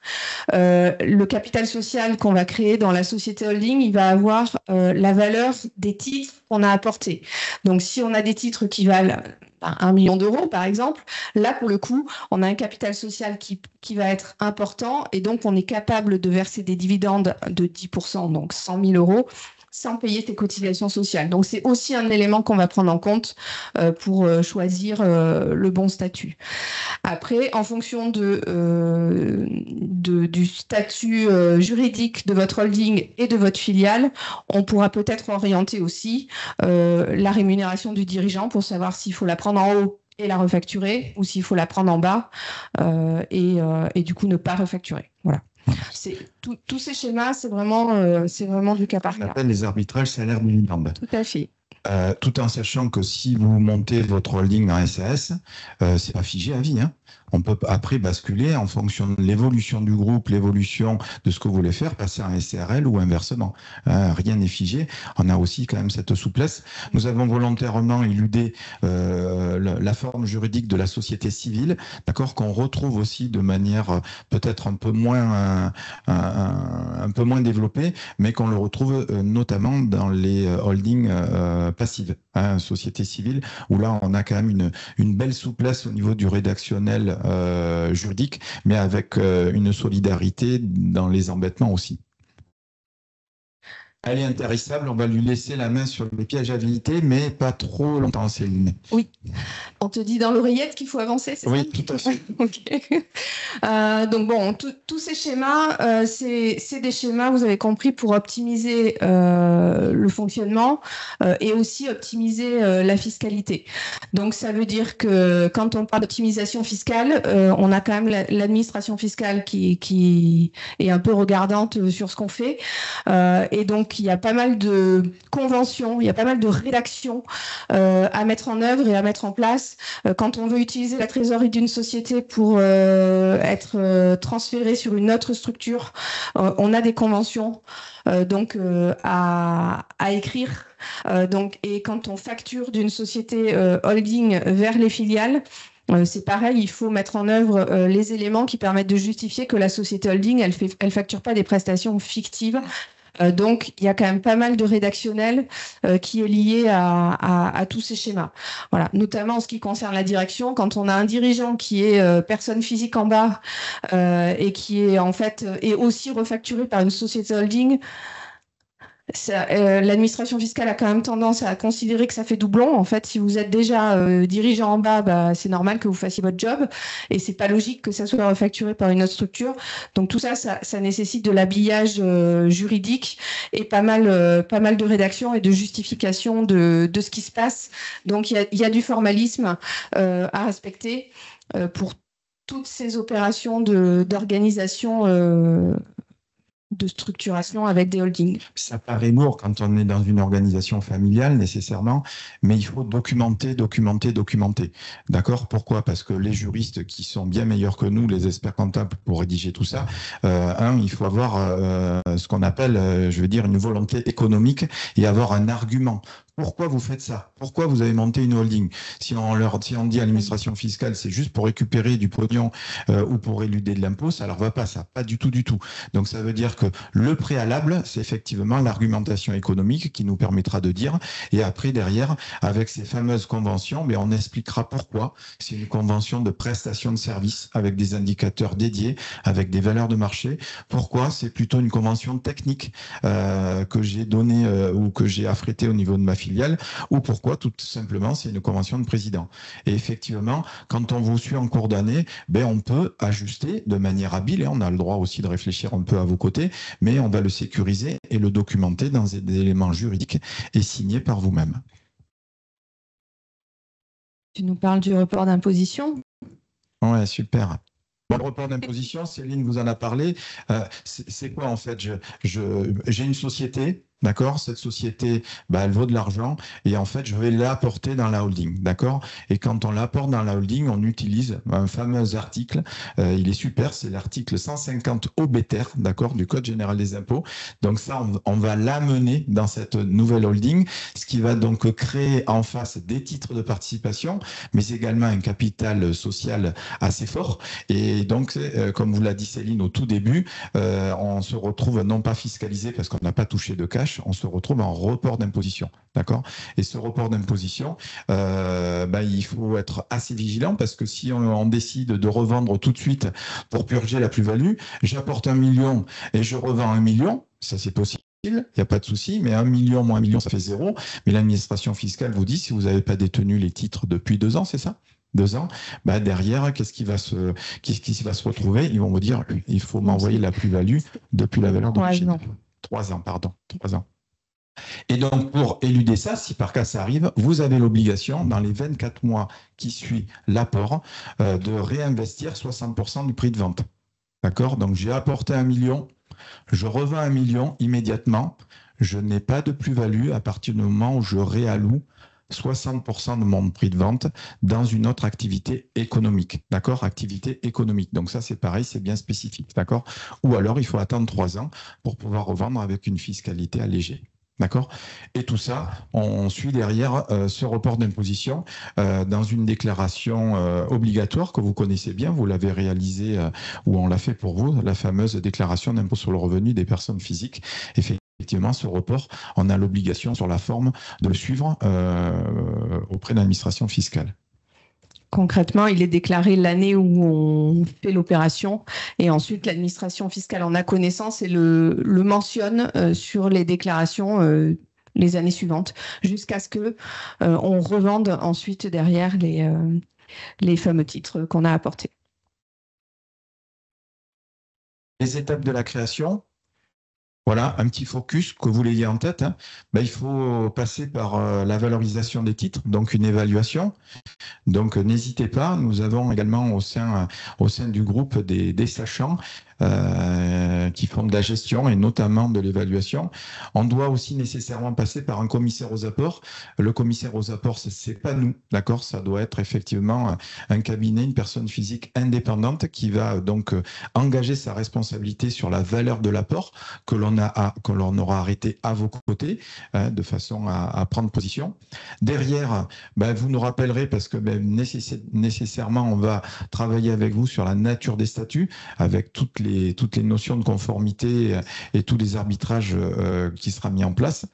le capital social qu'on va créer dans la société holding, il va avoir la valeur des titres qu'on a apportés. Donc, si on a des titres qui valent 1 million d'euros, par exemple, là, pour le coup, on a un capital social qui va être important et donc on est capable de verser des dividendes de 10%, donc 100 000 euros, sans payer tes cotisations sociales. Donc, c'est aussi un élément qu'on va prendre en compte pour choisir le bon statut. Après, en fonction du statut juridique de votre holding et de votre filiale, on pourra peut-être orienter aussi la rémunération du dirigeant pour savoir s'il faut la prendre en haut et la refacturer ou s'il faut la prendre en bas et du coup ne pas refacturer. Voilà. Tous ces schémas, c'est vraiment du cas par On cas. appelle les arbitrages salaires dividendes. Tout à fait. Tout en sachant que si vous montez votre holding en SAS, c'est pas figé à vie, hein. On peut après basculer en fonction de l'évolution du groupe, l'évolution de ce que vous voulez faire, passer en SARL ou inversement. Rien n'est figé. On a aussi quand même cette souplesse. Nous avons volontairement éludé la forme juridique de la société civile, d'accord, qu'on retrouve aussi de manière peut-être un peu moins développée, mais qu'on le retrouve notamment dans les holdings passives, hein, société civile, où là on a quand même une belle souplesse au niveau du rédactionnel juridique, mais avec une solidarité dans les embêtements aussi. Elle est intarissable, on va lui laisser la main sur les pièges à habilité, mais pas trop longtemps, Céline. Oui. On te dit dans l'oreillette qu'il faut avancer, c'est ça? Oui, tout à fait. Ok. Donc bon, tous ces schémas, c'est des schémas, vous avez compris, pour optimiser le fonctionnement et aussi optimiser la fiscalité. Donc ça veut dire que quand on parle d'optimisation fiscale, on a quand même l'administration fiscale qui est un peu regardante sur ce qu'on fait. Et donc il y a pas mal de conventions, il y a pas mal de rédactions à mettre en œuvre et à mettre en place. Quand on veut utiliser la trésorerie d'une société pour être transféré sur une autre structure, on a des conventions à écrire. Et quand on facture d'une société holding vers les filiales, c'est pareil, il faut mettre en œuvre les éléments qui permettent de justifier que la société holding, elle facture pas des prestations fictives. Donc, il y a quand même pas mal de rédactionnel qui est lié à tous ces schémas. Voilà, notamment en ce qui concerne la direction, quand on a un dirigeant qui est personne physique en bas et qui est en fait est aussi refacturé par une société holding. L'administration fiscale a quand même tendance à considérer que ça fait doublon. En fait, si vous êtes déjà dirigeant en bas, c'est normal que vous fassiez votre job et c'est pas logique que ça soit refacturé par une autre structure. Donc tout ça nécessite de l'habillage juridique et pas mal de rédaction et de justification de ce qui se passe. Donc il y a du formalisme à respecter pour toutes ces opérations d'organisation. De structuration avec des holdings. Ça paraît lourd quand on est dans une organisation familiale nécessairement, mais il faut documenter. D'accord? Pourquoi? Parce que les juristes qui sont bien meilleurs que nous, les experts comptables pour rédiger tout ça, il faut avoir ce qu'on appelle, une volonté économique et avoir un argument. Pourquoi vous faites ça? Pourquoi vous avez monté une holding? Si on dit à l'administration fiscale, c'est juste pour récupérer du pognon ou pour éluder de l'impôt, ça leur va pas, ça. Pas du tout. Donc ça veut dire que le préalable, c'est effectivement l'argumentation économique qui nous permettra de dire. Et après, derrière, avec ces fameuses conventions, on expliquera pourquoi. C'est une convention de prestation de services avec des indicateurs dédiés, avec des valeurs de marché. Pourquoi? C'est plutôt une convention technique que j'ai donnée ou que j'ai affrétée au niveau de ma filiale, ou pourquoi tout simplement c'est une convention de président. Et effectivement, quand on vous suit en cours d'année, on peut ajuster de manière habile et on a le droit aussi de réfléchir un peu à vos côtés, mais on va le sécuriser et le documenter dans des éléments juridiques et signés par vous-même. Tu nous parles du report d'imposition? Ouais, super. Bon, le report d'imposition, Céline vous en a parlé. C'est quoi en fait? J'ai une société, D'accord? Cette société, bah, elle vaut de l'argent et en fait, je vais l'apporter dans la holding. D'accord? Et quand on l'apporte dans la holding, on utilise un fameux article. Il est super, c'est l'article 150 obter, d'accord, du Code général des impôts. Donc ça, on va l'amener dans cette nouvelle holding, ce qui va donc créer en face des titres de participation, mais également un capital social assez fort. Et donc, comme vous l'a dit Céline au tout début, on se retrouve non pas fiscalisé parce qu'on n'a pas touché de cash, on se retrouve en report d'imposition, d'accord? Et ce report d'imposition, il faut être assez vigilant parce que si on décide de revendre tout de suite pour purger la plus-value, j'apporte 1 million et je revends 1 million, ça c'est possible. Il n'y a pas de souci, mais 1 million moins 1 million, ça fait 0. Mais l'administration fiscale vous dit, si vous n'avez pas détenu les titres depuis 2 ans, c'est ça? 2 ans, bah derrière, qu'est-ce qui va se retrouver? Ils vont vous dire, il faut m'envoyer la plus-value depuis la valeur d'origine. 3 ans, pardon. 3 ans. Et donc, pour éluder ça, si par cas ça arrive, vous avez l'obligation, dans les 24 mois qui suivent l'apport, de réinvestir 60% du prix de vente. D'accord? Donc, j'ai apporté 1 million, je revends 1 million immédiatement, je n'ai pas de plus-value à partir du moment où je réalloue 60% de mon prix de vente dans une autre activité économique. D'accord? Activité économique. Donc ça, c'est pareil, c'est bien spécifique. D'accord? Ou alors, il faut attendre 3 ans pour pouvoir revendre avec une fiscalité allégée. D'accord? Et tout ça, on suit derrière ce report d'imposition dans une déclaration obligatoire que vous connaissez bien, vous l'avez réalisée ou on l'a fait pour vous, la fameuse déclaration d'impôt sur le revenu des personnes physiques. Effectivement, ce report, on a l'obligation sur la forme de le suivre auprès de l'administration fiscale. Concrètement, il est déclaré l'année où on fait l'opération et ensuite l'administration fiscale en a connaissance et le mentionne sur les déclarations les années suivantes jusqu'à ce que on revende ensuite derrière les fameux titres qu'on a apportés. Les étapes de la création. Voilà, un petit focus que vous l'ayez en tête. Hein. Il faut passer par la valorisation des titres, donc une évaluation. Donc n'hésitez pas, nous avons également au sein du groupe des sachants qui font de la gestion et notamment de l'évaluation. On doit aussi nécessairement passer par un commissaire aux apports. Le commissaire aux apports, c'est pas nous, d'accord? Ça doit être effectivement un cabinet, une personne physique indépendante qui va donc engager sa responsabilité sur la valeur de l'apport que l'on aura arrêté à vos côtés, de façon à prendre position. Derrière, vous nous rappellerez parce que nécessairement on va travailler avec vous sur la nature des statuts, avec toutes les notions de conformité et tous les arbitrages qui sera mis en place.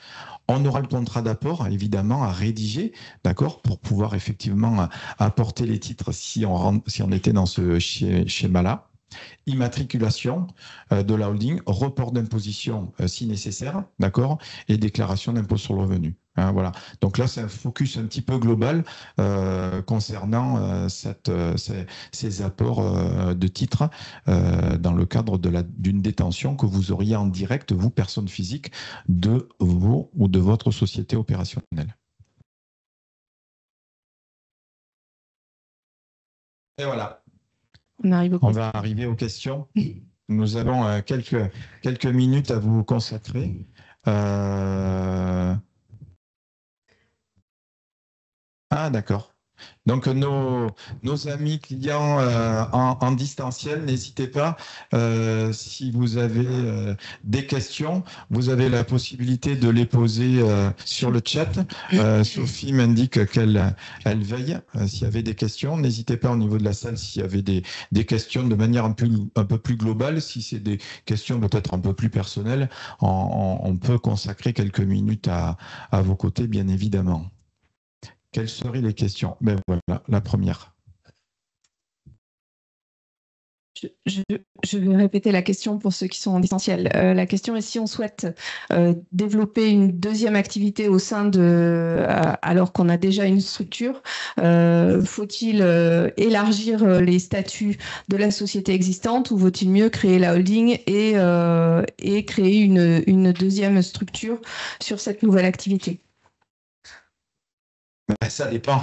On aura le contrat d'apport, évidemment, à rédiger, d'accord, pour pouvoir effectivement apporter les titres si on était dans ce schéma-là. Immatriculation de la holding, report d'imposition si nécessaire, d'accord, et déclaration d'impôt sur le revenu. Hein, voilà. Donc là, c'est un focus un petit peu global concernant ces apports de titres dans le cadre d'une détention que vous auriez en direct, vous, personne physique, de vos ou de votre société opérationnelle. Et voilà. On va arriver aux questions. Nous avons quelques minutes à vous consacrer. Ah, d'accord. Donc, nos amis clients en distanciel, n'hésitez pas. Si vous avez des questions, vous avez la possibilité de les poser sur le chat. Sophie m'indique qu'elle veille s'il y avait des questions. N'hésitez pas au niveau de la salle s'il y avait des questions de manière un peu plus globale. Si c'est des questions peut-être un peu plus personnelles, on peut consacrer quelques minutes à vos côtés, bien évidemment. Quelles seraient les questions? Voilà, la première. Je vais répéter la question pour ceux qui sont en distanciel. La question est si on souhaite développer une deuxième activité au sein alors qu'on a déjà une structure, faut-il élargir les statuts de la société existante ou vaut-il mieux créer la holding et créer une deuxième structure sur cette nouvelle activité? Ça dépend.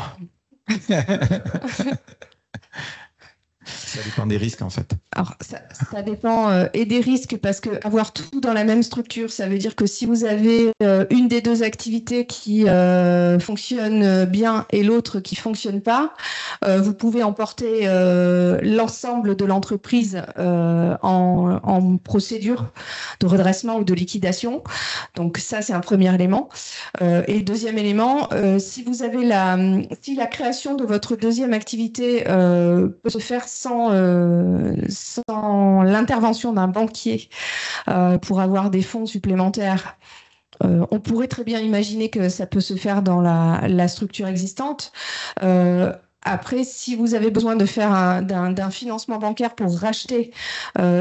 Ça dépend des risques, en fait. Alors, ça dépend et des risques, parce que avoir tout dans la même structure, ça veut dire que si vous avez une des deux activités qui fonctionne bien et l'autre qui fonctionne pas, vous pouvez emporter l'ensemble de l'entreprise en procédure de redressement ou de liquidation. Donc ça, c'est un premier élément. Et deuxième élément, si la création de votre deuxième activité peut se faire sans l'intervention d'un banquier pour avoir des fonds supplémentaires, on pourrait très bien imaginer que ça peut se faire dans la structure existante. Après, si vous avez besoin de faire d'un financement bancaire pour racheter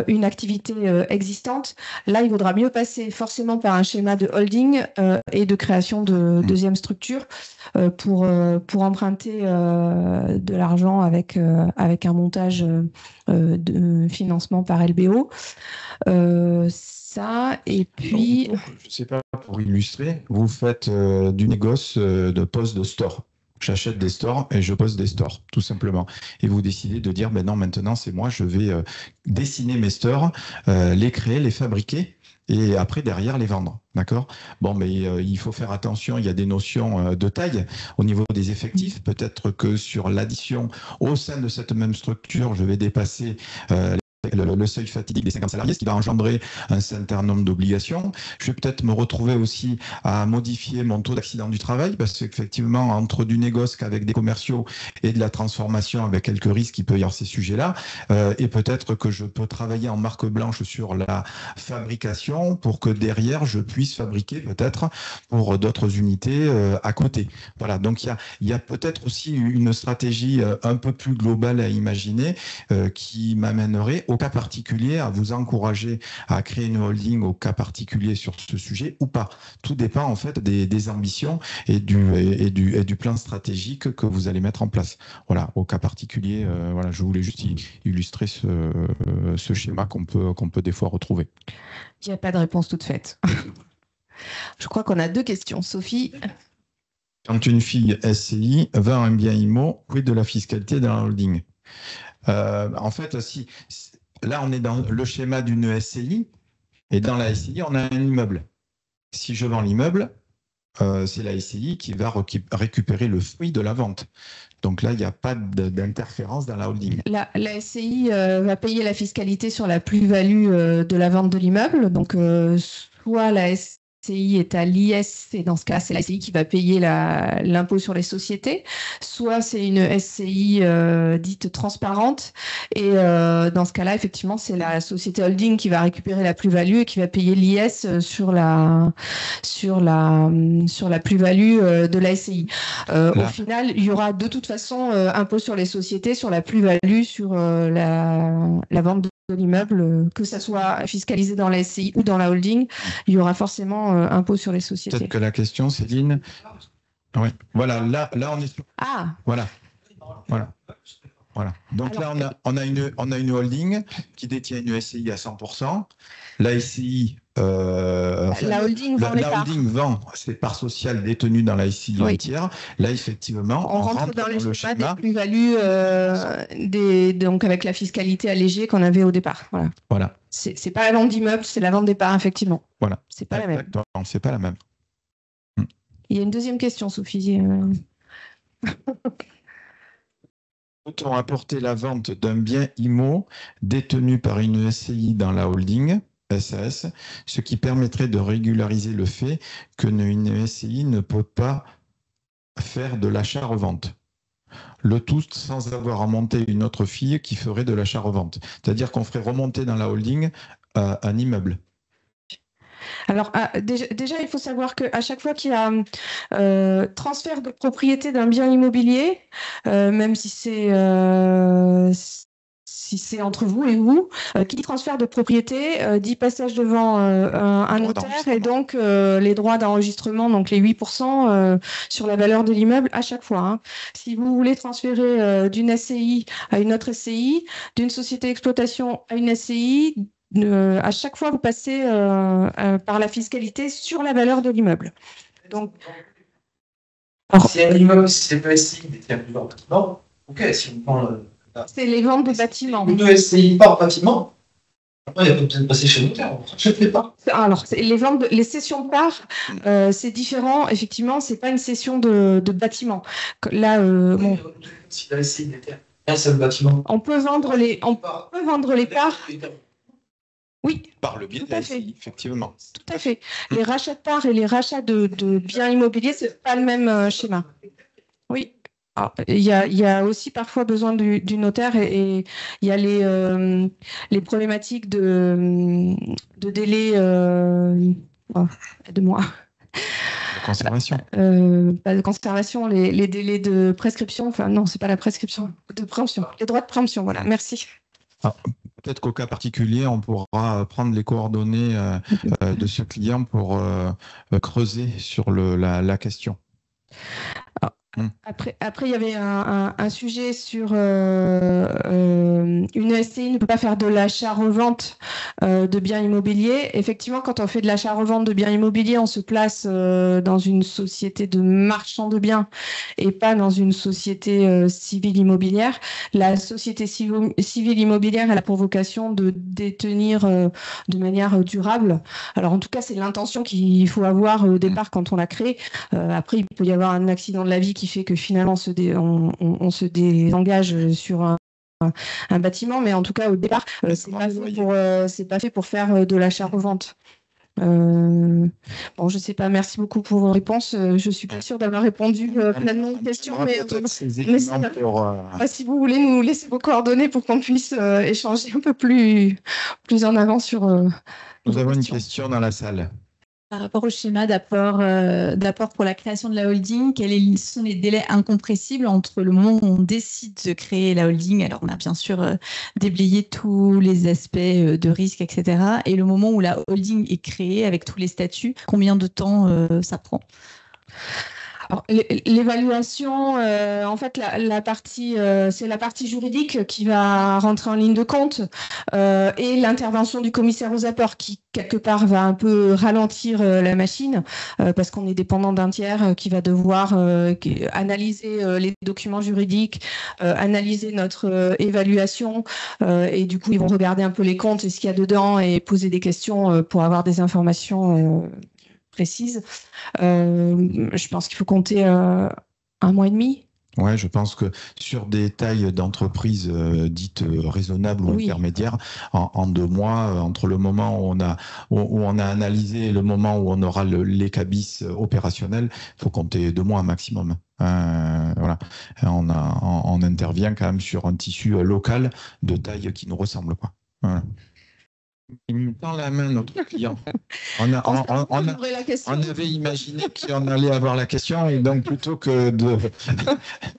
une activité existante, là, il vaudra mieux passer forcément par un schéma de holding et de création de deuxième structure pour emprunter de l'argent avec un montage de financement par LBO. Ça, et puis... Je ne sais pas, pour illustrer, vous faites du négoce de poste de store. J'achète des stores et je pose des stores, tout simplement. Et vous décidez de dire, ben non, maintenant c'est moi, je vais dessiner mes stores, les créer, les fabriquer et après derrière les vendre. D'accord ? Bon, mais il faut faire attention, il y a des notions de taille au niveau des effectifs. Peut-être que sur l'addition au sein de cette même structure, je vais dépasser le seuil fatidique des 50 salariés, ce qui va engendrer un certain nombre d'obligations. Je vais peut-être me retrouver aussi à modifier mon taux d'accident du travail, parce qu'effectivement, entre du négoce qu'avec des commerciaux et de la transformation avec quelques risques, il peut y avoir ces sujets-là. Et peut-être que je peux travailler en marque blanche sur la fabrication pour que derrière, je puisse fabriquer peut-être pour d'autres unités à côté. Voilà, donc il y a peut-être aussi une stratégie un peu plus globale à imaginer qui m'amènerait au cas particulier à vous encourager à créer une holding au cas particulier sur ce sujet ou pas. Tout dépend en fait des ambitions et du plan stratégique que vous allez mettre en place. Voilà, au cas particulier, voilà, je voulais juste illustrer ce schéma qu'on peut des fois retrouver. Il n'y a pas de réponse toute faite. Je crois qu'on a deux questions. Sophie? Quand une fille SCI vend un bien IMO, quid de la fiscalité dans la holding? En fait, là, on est dans le schéma d'une SCI, et dans la SCI, on a un immeuble. Si je vends l'immeuble, c'est la SCI qui va récupérer le fruit de la vente. Donc là, il n'y a pas d'interférence dans la holding. La SCI va payer la fiscalité sur la plus-value de la vente de l'immeuble. Donc, soit la SCI est à l'IS, et dans ce cas, c'est la SCI qui va payer l'impôt sur les sociétés, soit c'est une SCI dite transparente, et dans ce cas-là, effectivement, c'est la société holding qui va récupérer la plus-value et qui va payer l'IS sur la plus-value de la SCI. Au final, il y aura de toute façon impôt sur les sociétés, sur la plus-value, sur la vente de l'immeuble, que ça soit fiscalisé dans la SCI ou dans la holding, il y aura forcément impôt sur les sociétés. Peut-être que la question, Céline. Oui. Voilà, là on est sur. Ah. Voilà. Donc alors, là, on a une holding qui détient une SCI à 100%. La SCI. La holding vend les parts. La holding vend ses parts sociales détenues dans la SCI entière. Là, effectivement, on rentre dans le schéma des plus-values, donc avec la fiscalité allégée qu'on avait au départ. Voilà. C'est pas la vente d'immeuble, c'est la vente des parts, effectivement. Voilà. C'est pas la même. C'est pas la même. Il y a une deuxième question, Sophie. Peut-on apporter la vente d'un bien IMO détenu par une SCI dans la holding SAS, ce qui permettrait de régulariser le fait qu'une SCI ne peut pas faire de l'achat-revente. Le tout sans avoir à monter une autre fille qui ferait de l'achat-revente. C'est-à-dire qu'on ferait remonter dans la holding un immeuble. Alors, déjà, il faut savoir qu'à chaque fois qu'il y a transfert de propriété d'un bien immobilier, même si c'est entre vous et vous, qui dit transfert de propriété dit passage devant un notaire et donc les droits d'enregistrement, donc les 8% sur la valeur de l'immeuble à chaque fois. Hein. Si vous voulez transférer d'une SCI à une autre SCI, d'une société d'exploitation à une SCI, à chaque fois, vous passez par la fiscalité sur la valeur de l'immeuble. Donc, si un immeuble, c'est le SCI, détient plus d'ordre. Non, ok, si on prend C'est les ventes des bâtiments. Une SCI par bâtiment. Après, il n'y a pas besoin de passer chez le notaire. Je ne fais pas. Alors, les cessions de parts, c'est différent. Effectivement, c'est pas une cession de bâtiment. Là, bon, Si la SCI était un seul bâtiment. on peut vendre les parts. Oui, Par le biais de tout à la fait. SCI, effectivement. Tout à fait. Les rachats de parts et les rachats de biens immobiliers, c'est pas le même schéma. Oui. Alors, il y a aussi parfois besoin du notaire et il y a les problématiques de délai. Aide-moi. La conservation. Pas de conservation, les délais de prescription. Enfin, non, c'est pas la prescription, de préemption. Les droits de préemption, voilà. Merci. Ah, peut-être qu'au cas particulier, on pourra prendre les coordonnées de ce client pour creuser sur la question. Après, il y avait un sujet sur une SCI ne peut pas faire de l'achat-revente de biens immobiliers. Effectivement, quand on fait de l'achat-revente de biens immobiliers, on se place dans une société de marchand de biens et pas dans une société civile immobilière. La société civile immobilière, elle a pour vocation de détenir de manière durable. Alors, en tout cas, c'est l'intention qu'il faut avoir au départ quand on l'a créé. Après, il peut y avoir un accident de la vie qui fait que finalement on se désengage sur un bâtiment, mais en tout cas au départ, c'est pas fait pour faire de l'achat-revente. Bon, je sais pas, merci beaucoup pour vos réponses. Je suis pas sûre d'avoir répondu pleinement aux questions, mais si vous voulez nous laisser vos coordonnées pour qu'on puisse échanger un peu plus en avant sur. Nous avons une question dans la salle. Par rapport au schéma d'apport pour la création de la holding, quels sont les délais incompressibles entre le moment où on décide de créer la holding, alors on a bien sûr déblayé tous les aspects de risque, etc., et le moment où la holding est créée avec tous les statuts, combien de temps ça prend ? Alors, l'évaluation, en fait, la partie, c'est la partie juridique qui va rentrer en ligne de compte et l'intervention du commissaire aux apports qui, quelque part, va un peu ralentir la machine parce qu'on est dépendant d'un tiers qui va devoir analyser les documents juridiques, analyser notre évaluation et du coup, ils vont regarder un peu les comptes et ce qu'il y a dedans et poser des questions pour avoir des informations précise. Je pense qu'il faut compter 1 mois et demi. Ouais, je pense que sur des tailles d'entreprise dites raisonnables ou intermédiaires, en 2 mois, entre le moment où on a analysé et le moment où on aura les cabis opérationnels, il faut compter 2 mois maximum. Voilà. On intervient quand même sur un tissu local de taille qui nous ressemble, quoi. Voilà. Il me tend la main, notre client. On avait imaginé qu'on allait avoir la question et donc plutôt que de...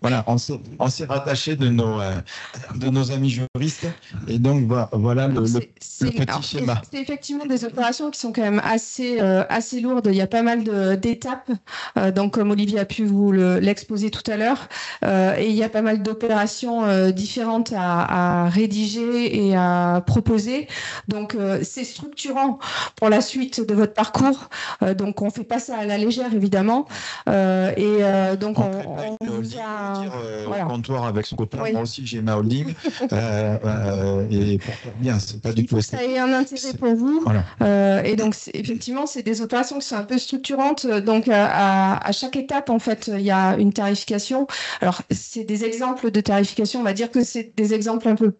Voilà, on s'est rattaché de nos amis juristes et donc voilà le petit schéma. C'est effectivement des opérations qui sont quand même assez lourdes. Il y a pas mal d'étapes, donc comme Olivier a pu vous l'exposer tout à l'heure, et il y a pas mal d'opérations différentes à rédiger et à proposer. Donc c'est structurant pour la suite de votre parcours. Donc, on ne fait pas ça à la légère, évidemment. Donc, on au comptoir avec son copain. Oui. Moi aussi, j'ai ma holding. Et pour faire bien, c'est pas du tout... Ça a un intérêt pour vous. Voilà. Et donc, effectivement, c'est des opérations qui sont un peu structurantes. Donc, à chaque étape, en fait, il y a une tarification. Alors, c'est des exemples de tarification. On va dire que c'est des exemples un peu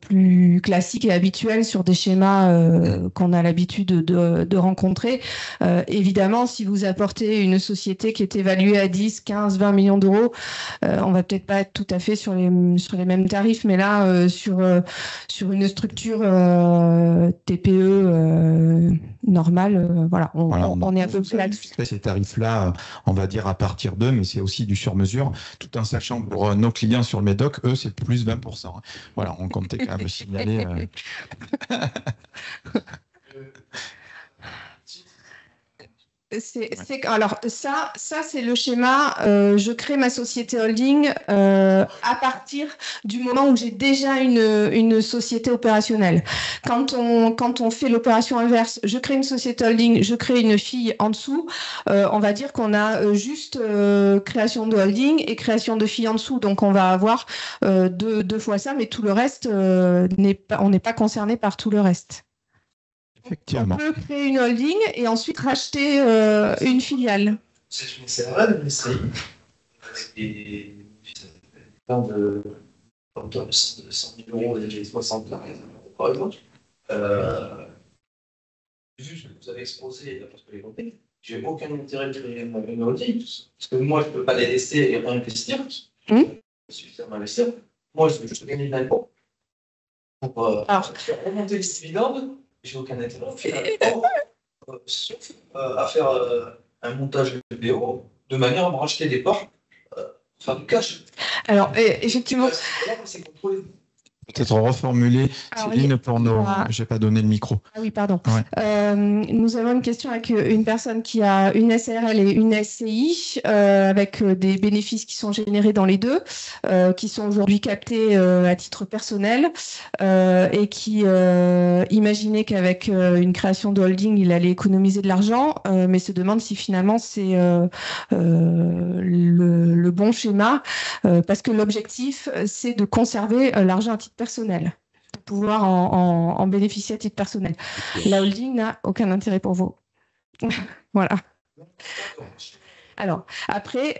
plus classique et habituel sur des schémas qu'on a l'habitude de rencontrer. Évidemment, si vous apportez une société qui est évaluée à 10, 15, 20 millions d'euros, on va peut-être pas être tout à fait sur les mêmes tarifs, mais là, sur une structure TPE normale, voilà, on est à peu près là-dessus. Ces tarifs-là, on va dire à partir d'eux, mais c'est aussi du sur-mesure, tout en sachant que pour nos clients sur le Médoc, eux, c'est plus 20%. Voilà, on comptait quand même signaler. Alors ça c'est le schéma. Je crée ma société holding à partir du moment où j'ai déjà une société opérationnelle. Quand on fait l'opération inverse, je crée une société holding, je crée une fille en dessous. On va dire qu'on a juste création de holding et création de fille en dessous. Donc on va avoir deux fois ça, mais tout le reste on n'est pas concerné par tout le reste. Effectivement. On peut créer une holding et ensuite racheter une filiale. C'est une SARL, une SCI, avec des plans de 100 000 €, des 60 000 € par exemple. Vu ce que vous avez exposé, d'après ce que j'ai compris, j'ai aucun intérêt de créer une holding, parce que moi, je ne peux pas les laisser et réinvestir. Je suis ferme à investir. Moi, je veux juste gagner de l'impôt pour faire remonter les dividendes. J'ai aucun intérêt sauf à faire un montage de BO de manière à me racheter des parts, faire du cash. Alors, effectivement. C'est contrôlé. Peut-être reformuler, Céline, pour nos. J'ai pas donné le micro. Ah oui, pardon. Ouais. Nous avons une question avec une personne qui a une SARL et une SCI, avec des bénéfices qui sont générés dans les deux, qui sont aujourd'hui captés à titre personnel, et qui imaginait qu'avec une création de holding, il allait économiser de l'argent, mais se demande si finalement c'est le bon schéma, parce que l'objectif, c'est de conserver l'argent à titre personnel, de pouvoir en bénéficier à titre personnel. La holding n'a aucun intérêt pour vous. Voilà. Alors, après,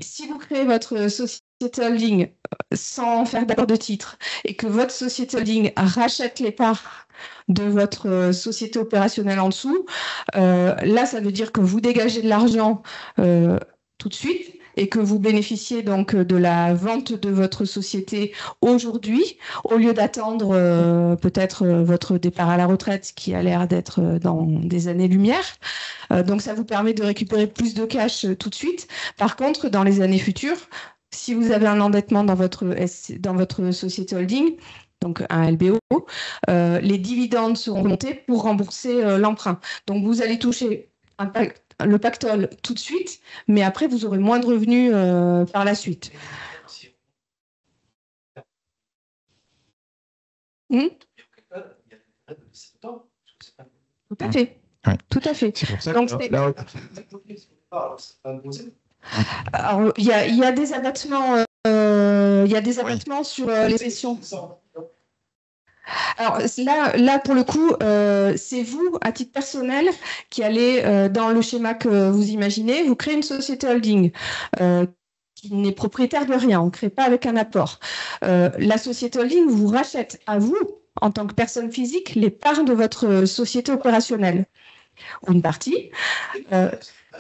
si vous créez votre société holding sans faire d'accord de titre et que votre société holding rachète les parts de votre société opérationnelle en dessous, là, ça veut dire que vous dégagez de l'argent tout de suite et que vous bénéficiez donc de la vente de votre société aujourd'hui, au lieu d'attendre peut-être votre départ à la retraite, qui a l'air d'être dans des années-lumière. Donc ça vous permet de récupérer plus de cash tout de suite. Par contre, dans les années futures, si vous avez un endettement dans votre société holding, donc un LBO, les dividendes seront montés pour rembourser l'emprunt. Donc vous allez toucher le pactole tout de suite, mais après vous aurez moins de revenus par la suite. Tout à fait. Ouais. Tout à fait. C'est pour ça donc, que alors, il y a des abattements, sur les sessions. Alors là, pour le coup, c'est vous, à titre personnel, qui allez dans le schéma que vous imaginez, vous créez une société holding qui n'est propriétaire de rien, on ne crée pas avec un apport. La société holding vous rachète à vous, en tant que personne physique, les parts de votre société opérationnelle, ou une partie.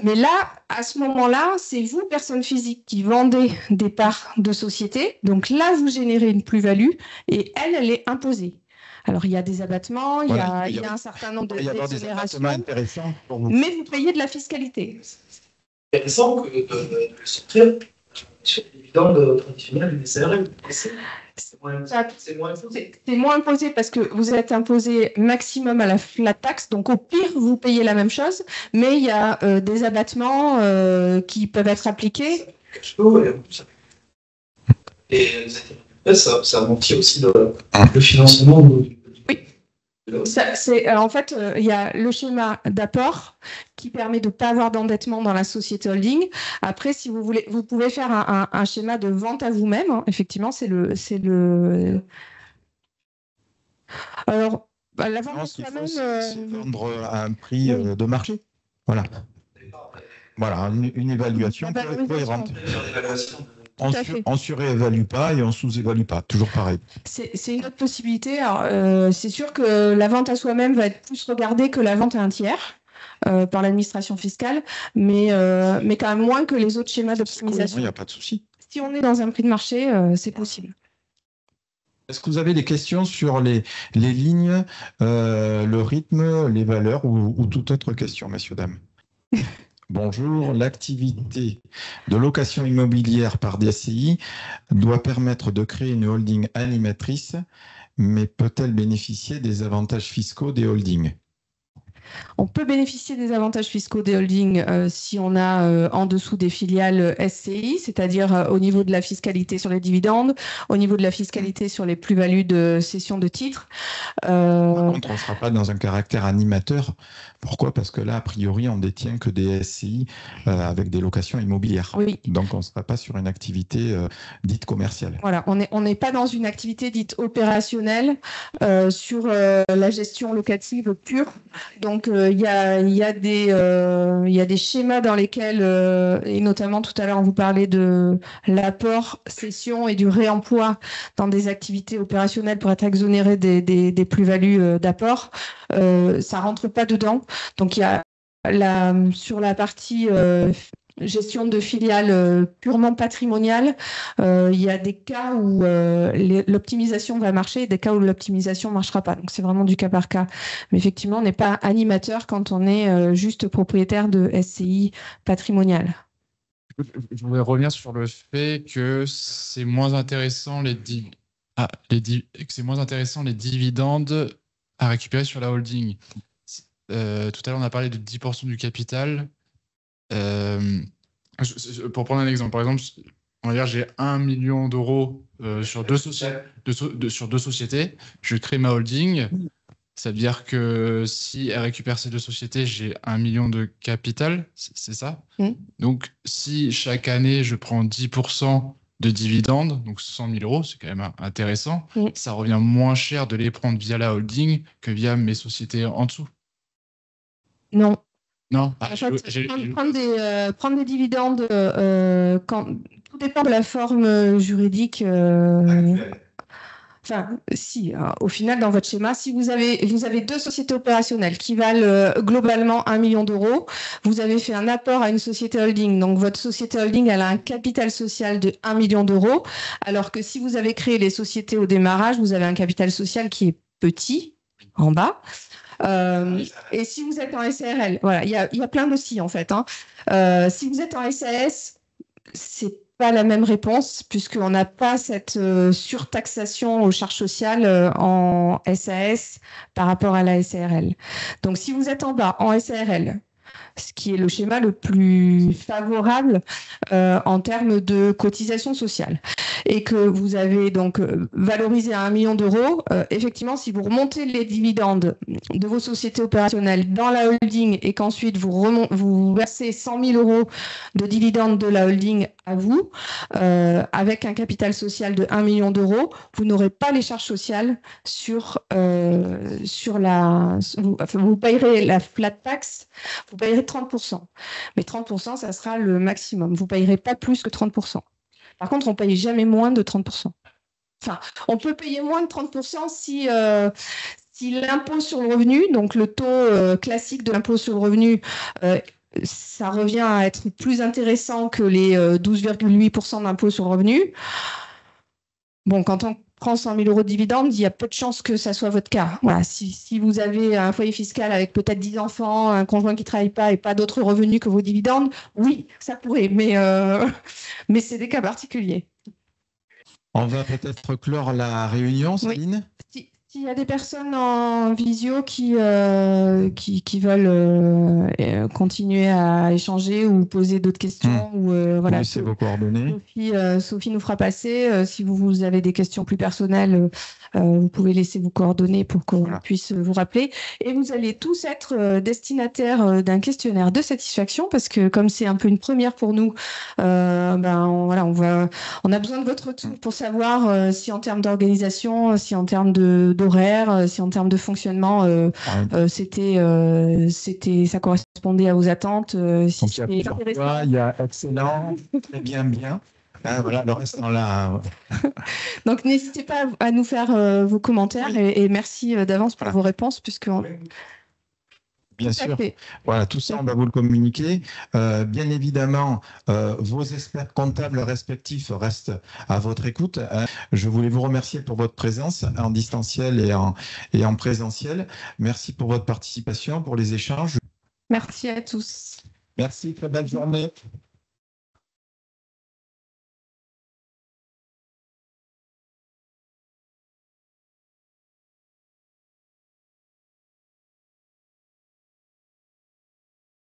Mais là, à ce moment-là, c'est vous, personne physique, qui vendez des parts de société. Donc là, vous générez une plus-value et elle est imposée. Alors, il y a des abattements, il y a un certain nombre d'exonérations, mais vous payez de la fiscalité. C'est intéressant de sortir sur les dividendes traditionnels des SARL. C'est moins imposé parce que vous êtes imposé maximum à la flat tax, donc au pire, vous payez la même chose, mais il y a des abattements qui peuvent être appliqués. Et ça aboutit aussi le financement Oui. En fait, il y a le schéma d'apport qui permet de ne pas avoir d'endettement dans la société holding. Après, si vous voulez, vous pouvez faire un schéma de vente à vous-même. Hein. Effectivement, c'est le. Alors, la vente à soi-même. C'est vendre à un prix de marché. Voilà. Voilà, une évaluation cohérente. On ne surévalue pas et on ne sous-évalue pas, toujours pareil. C'est une autre possibilité. Alors, c'est sûr que la vente à soi-même va être plus regardée que la vente à un tiers par l'administration fiscale, mais quand même moins que les autres schémas d'optimisation. Il n'y a pas de souci. Si on est dans un prix de marché, c'est possible. Est-ce que vous avez des questions sur les lignes, le rythme, les valeurs ou toute autre question, messieurs, dames? Bonjour, l'activité de location immobilière par DSCI doit permettre de créer une holding animatrice, mais peut-elle bénéficier des avantages fiscaux des holdings? On peut bénéficier des avantages fiscaux des holdings si on a en dessous des filiales SCI, c'est-à-dire au niveau de la fiscalité sur les dividendes, au niveau de la fiscalité sur les plus-values de cession de titres. Par contre, on ne sera pas dans un caractère animateur. Pourquoi? Parce que là, a priori, on détient que des SCI avec des locations immobilières. Oui. Donc, on ne sera pas sur une activité dite commerciale. Voilà, on n'est pas dans une activité dite opérationnelle sur la gestion locative pure. Donc, il y a des schémas dans lesquels, et notamment tout à l'heure, on vous parlait de l'apport, cession et du réemploi dans des activités opérationnelles pour être exonéré des plus-values d'apport. Ça rentre pas dedans. Donc, il y a sur la partie gestion de filiales purement patrimoniale, il y a des cas où l'optimisation va marcher et des cas où l'optimisation ne marchera pas. Donc, c'est vraiment du cas par cas. Mais effectivement, on n'est pas animateur quand on est juste propriétaire de SCI patrimoniale. Je voudrais revenir sur le fait que c'est moins intéressant les dividendes à récupérer sur la holding. Tout à l'heure, on a parlé de 10% du capital. Pour prendre un exemple, par exemple, on va dire j'ai 1 million d'euros sur deux sociétés. Je crée ma holding. Ça veut dire que si elle récupère ces deux sociétés, j'ai 1 million de capital, c'est ça? Donc, si chaque année, je prends 10% de dividendes, donc 100 000 euros, c'est quand même intéressant, ça revient moins cher de les prendre via la holding que via mes sociétés en dessous. Non. Non. Prendre des dividendes, tout dépend de la forme juridique. Enfin, si, au final, dans votre schéma, si vous avez deux sociétés opérationnelles qui valent globalement 1 million d'euros, vous avez fait un apport à une société holding. Donc, votre société holding, elle a un capital social de 1 million d'euros, alors que si vous avez créé les sociétés au démarrage, vous avez un capital social qui est petit, en bas. Et si vous êtes en SARL, voilà, il y a plein de si, en fait. Si vous êtes en SAS, c'est pas la même réponse puisqu'on n'a pas cette surtaxation aux charges sociales en SAS par rapport à la SARL. Donc, si vous êtes en bas, en SARL, ce qui est le schéma le plus favorable en termes de cotisation sociale, et que vous avez donc valorisé à 1 million d'euros, effectivement, si vous remontez les dividendes de vos sociétés opérationnelles dans la holding et qu'ensuite vous versez 100 000 euros de dividendes de la holding à vous, avec un capital social de 1 million d'euros, vous n'aurez pas les charges sociales sur vous payerez la flat tax, vous payerez 30%. Mais 30%, ça sera le maximum. Vous ne payerez pas plus que 30%. Par contre, on ne paye jamais moins de 30%. Enfin, on peut payer moins de 30% si l'impôt sur le revenu, donc le taux classique de l'impôt sur le revenu, ça revient à être plus intéressant que les 12,8% d'impôt sur le revenu. Bon, quand on prend 100 000 euros de dividendes, il y a peu de chances que ça soit votre cas. Voilà, si vous avez un foyer fiscal avec peut-être 10 enfants, un conjoint qui ne travaille pas et pas d'autres revenus que vos dividendes, oui, ça pourrait, mais c'est des cas particuliers. On va peut-être clore la réunion, Céline. Oui. S'il y a des personnes en visio qui veulent continuer à échanger ou poser d'autres questions, voilà, laissez vos coordonnées. Sophie nous fera passer. Si vous avez des questions plus personnelles, vous pouvez laisser vos coordonnées pour qu'on puisse vous rappeler. Et vous allez tous être destinataires d'un questionnaire de satisfaction parce que comme c'est un peu une première pour nous, on a besoin de votre retour pour savoir si en termes d'organisation, si en termes d'horaire, si en termes de fonctionnement, ça correspondait à vos attentes. Si donc, il y a excellent, très bien. Voilà, le reste en là. Donc, n'hésitez pas à nous faire vos commentaires et merci d'avance pour vos réponses, puisque Bien sûr. Voilà, tout ça, on va vous le communiquer. Bien évidemment, vos experts comptables respectifs restent à votre écoute. Je voulais vous remercier pour votre présence en distanciel et en présentiel. Merci pour votre participation, pour les échanges. Merci à tous. Merci, très belle journée.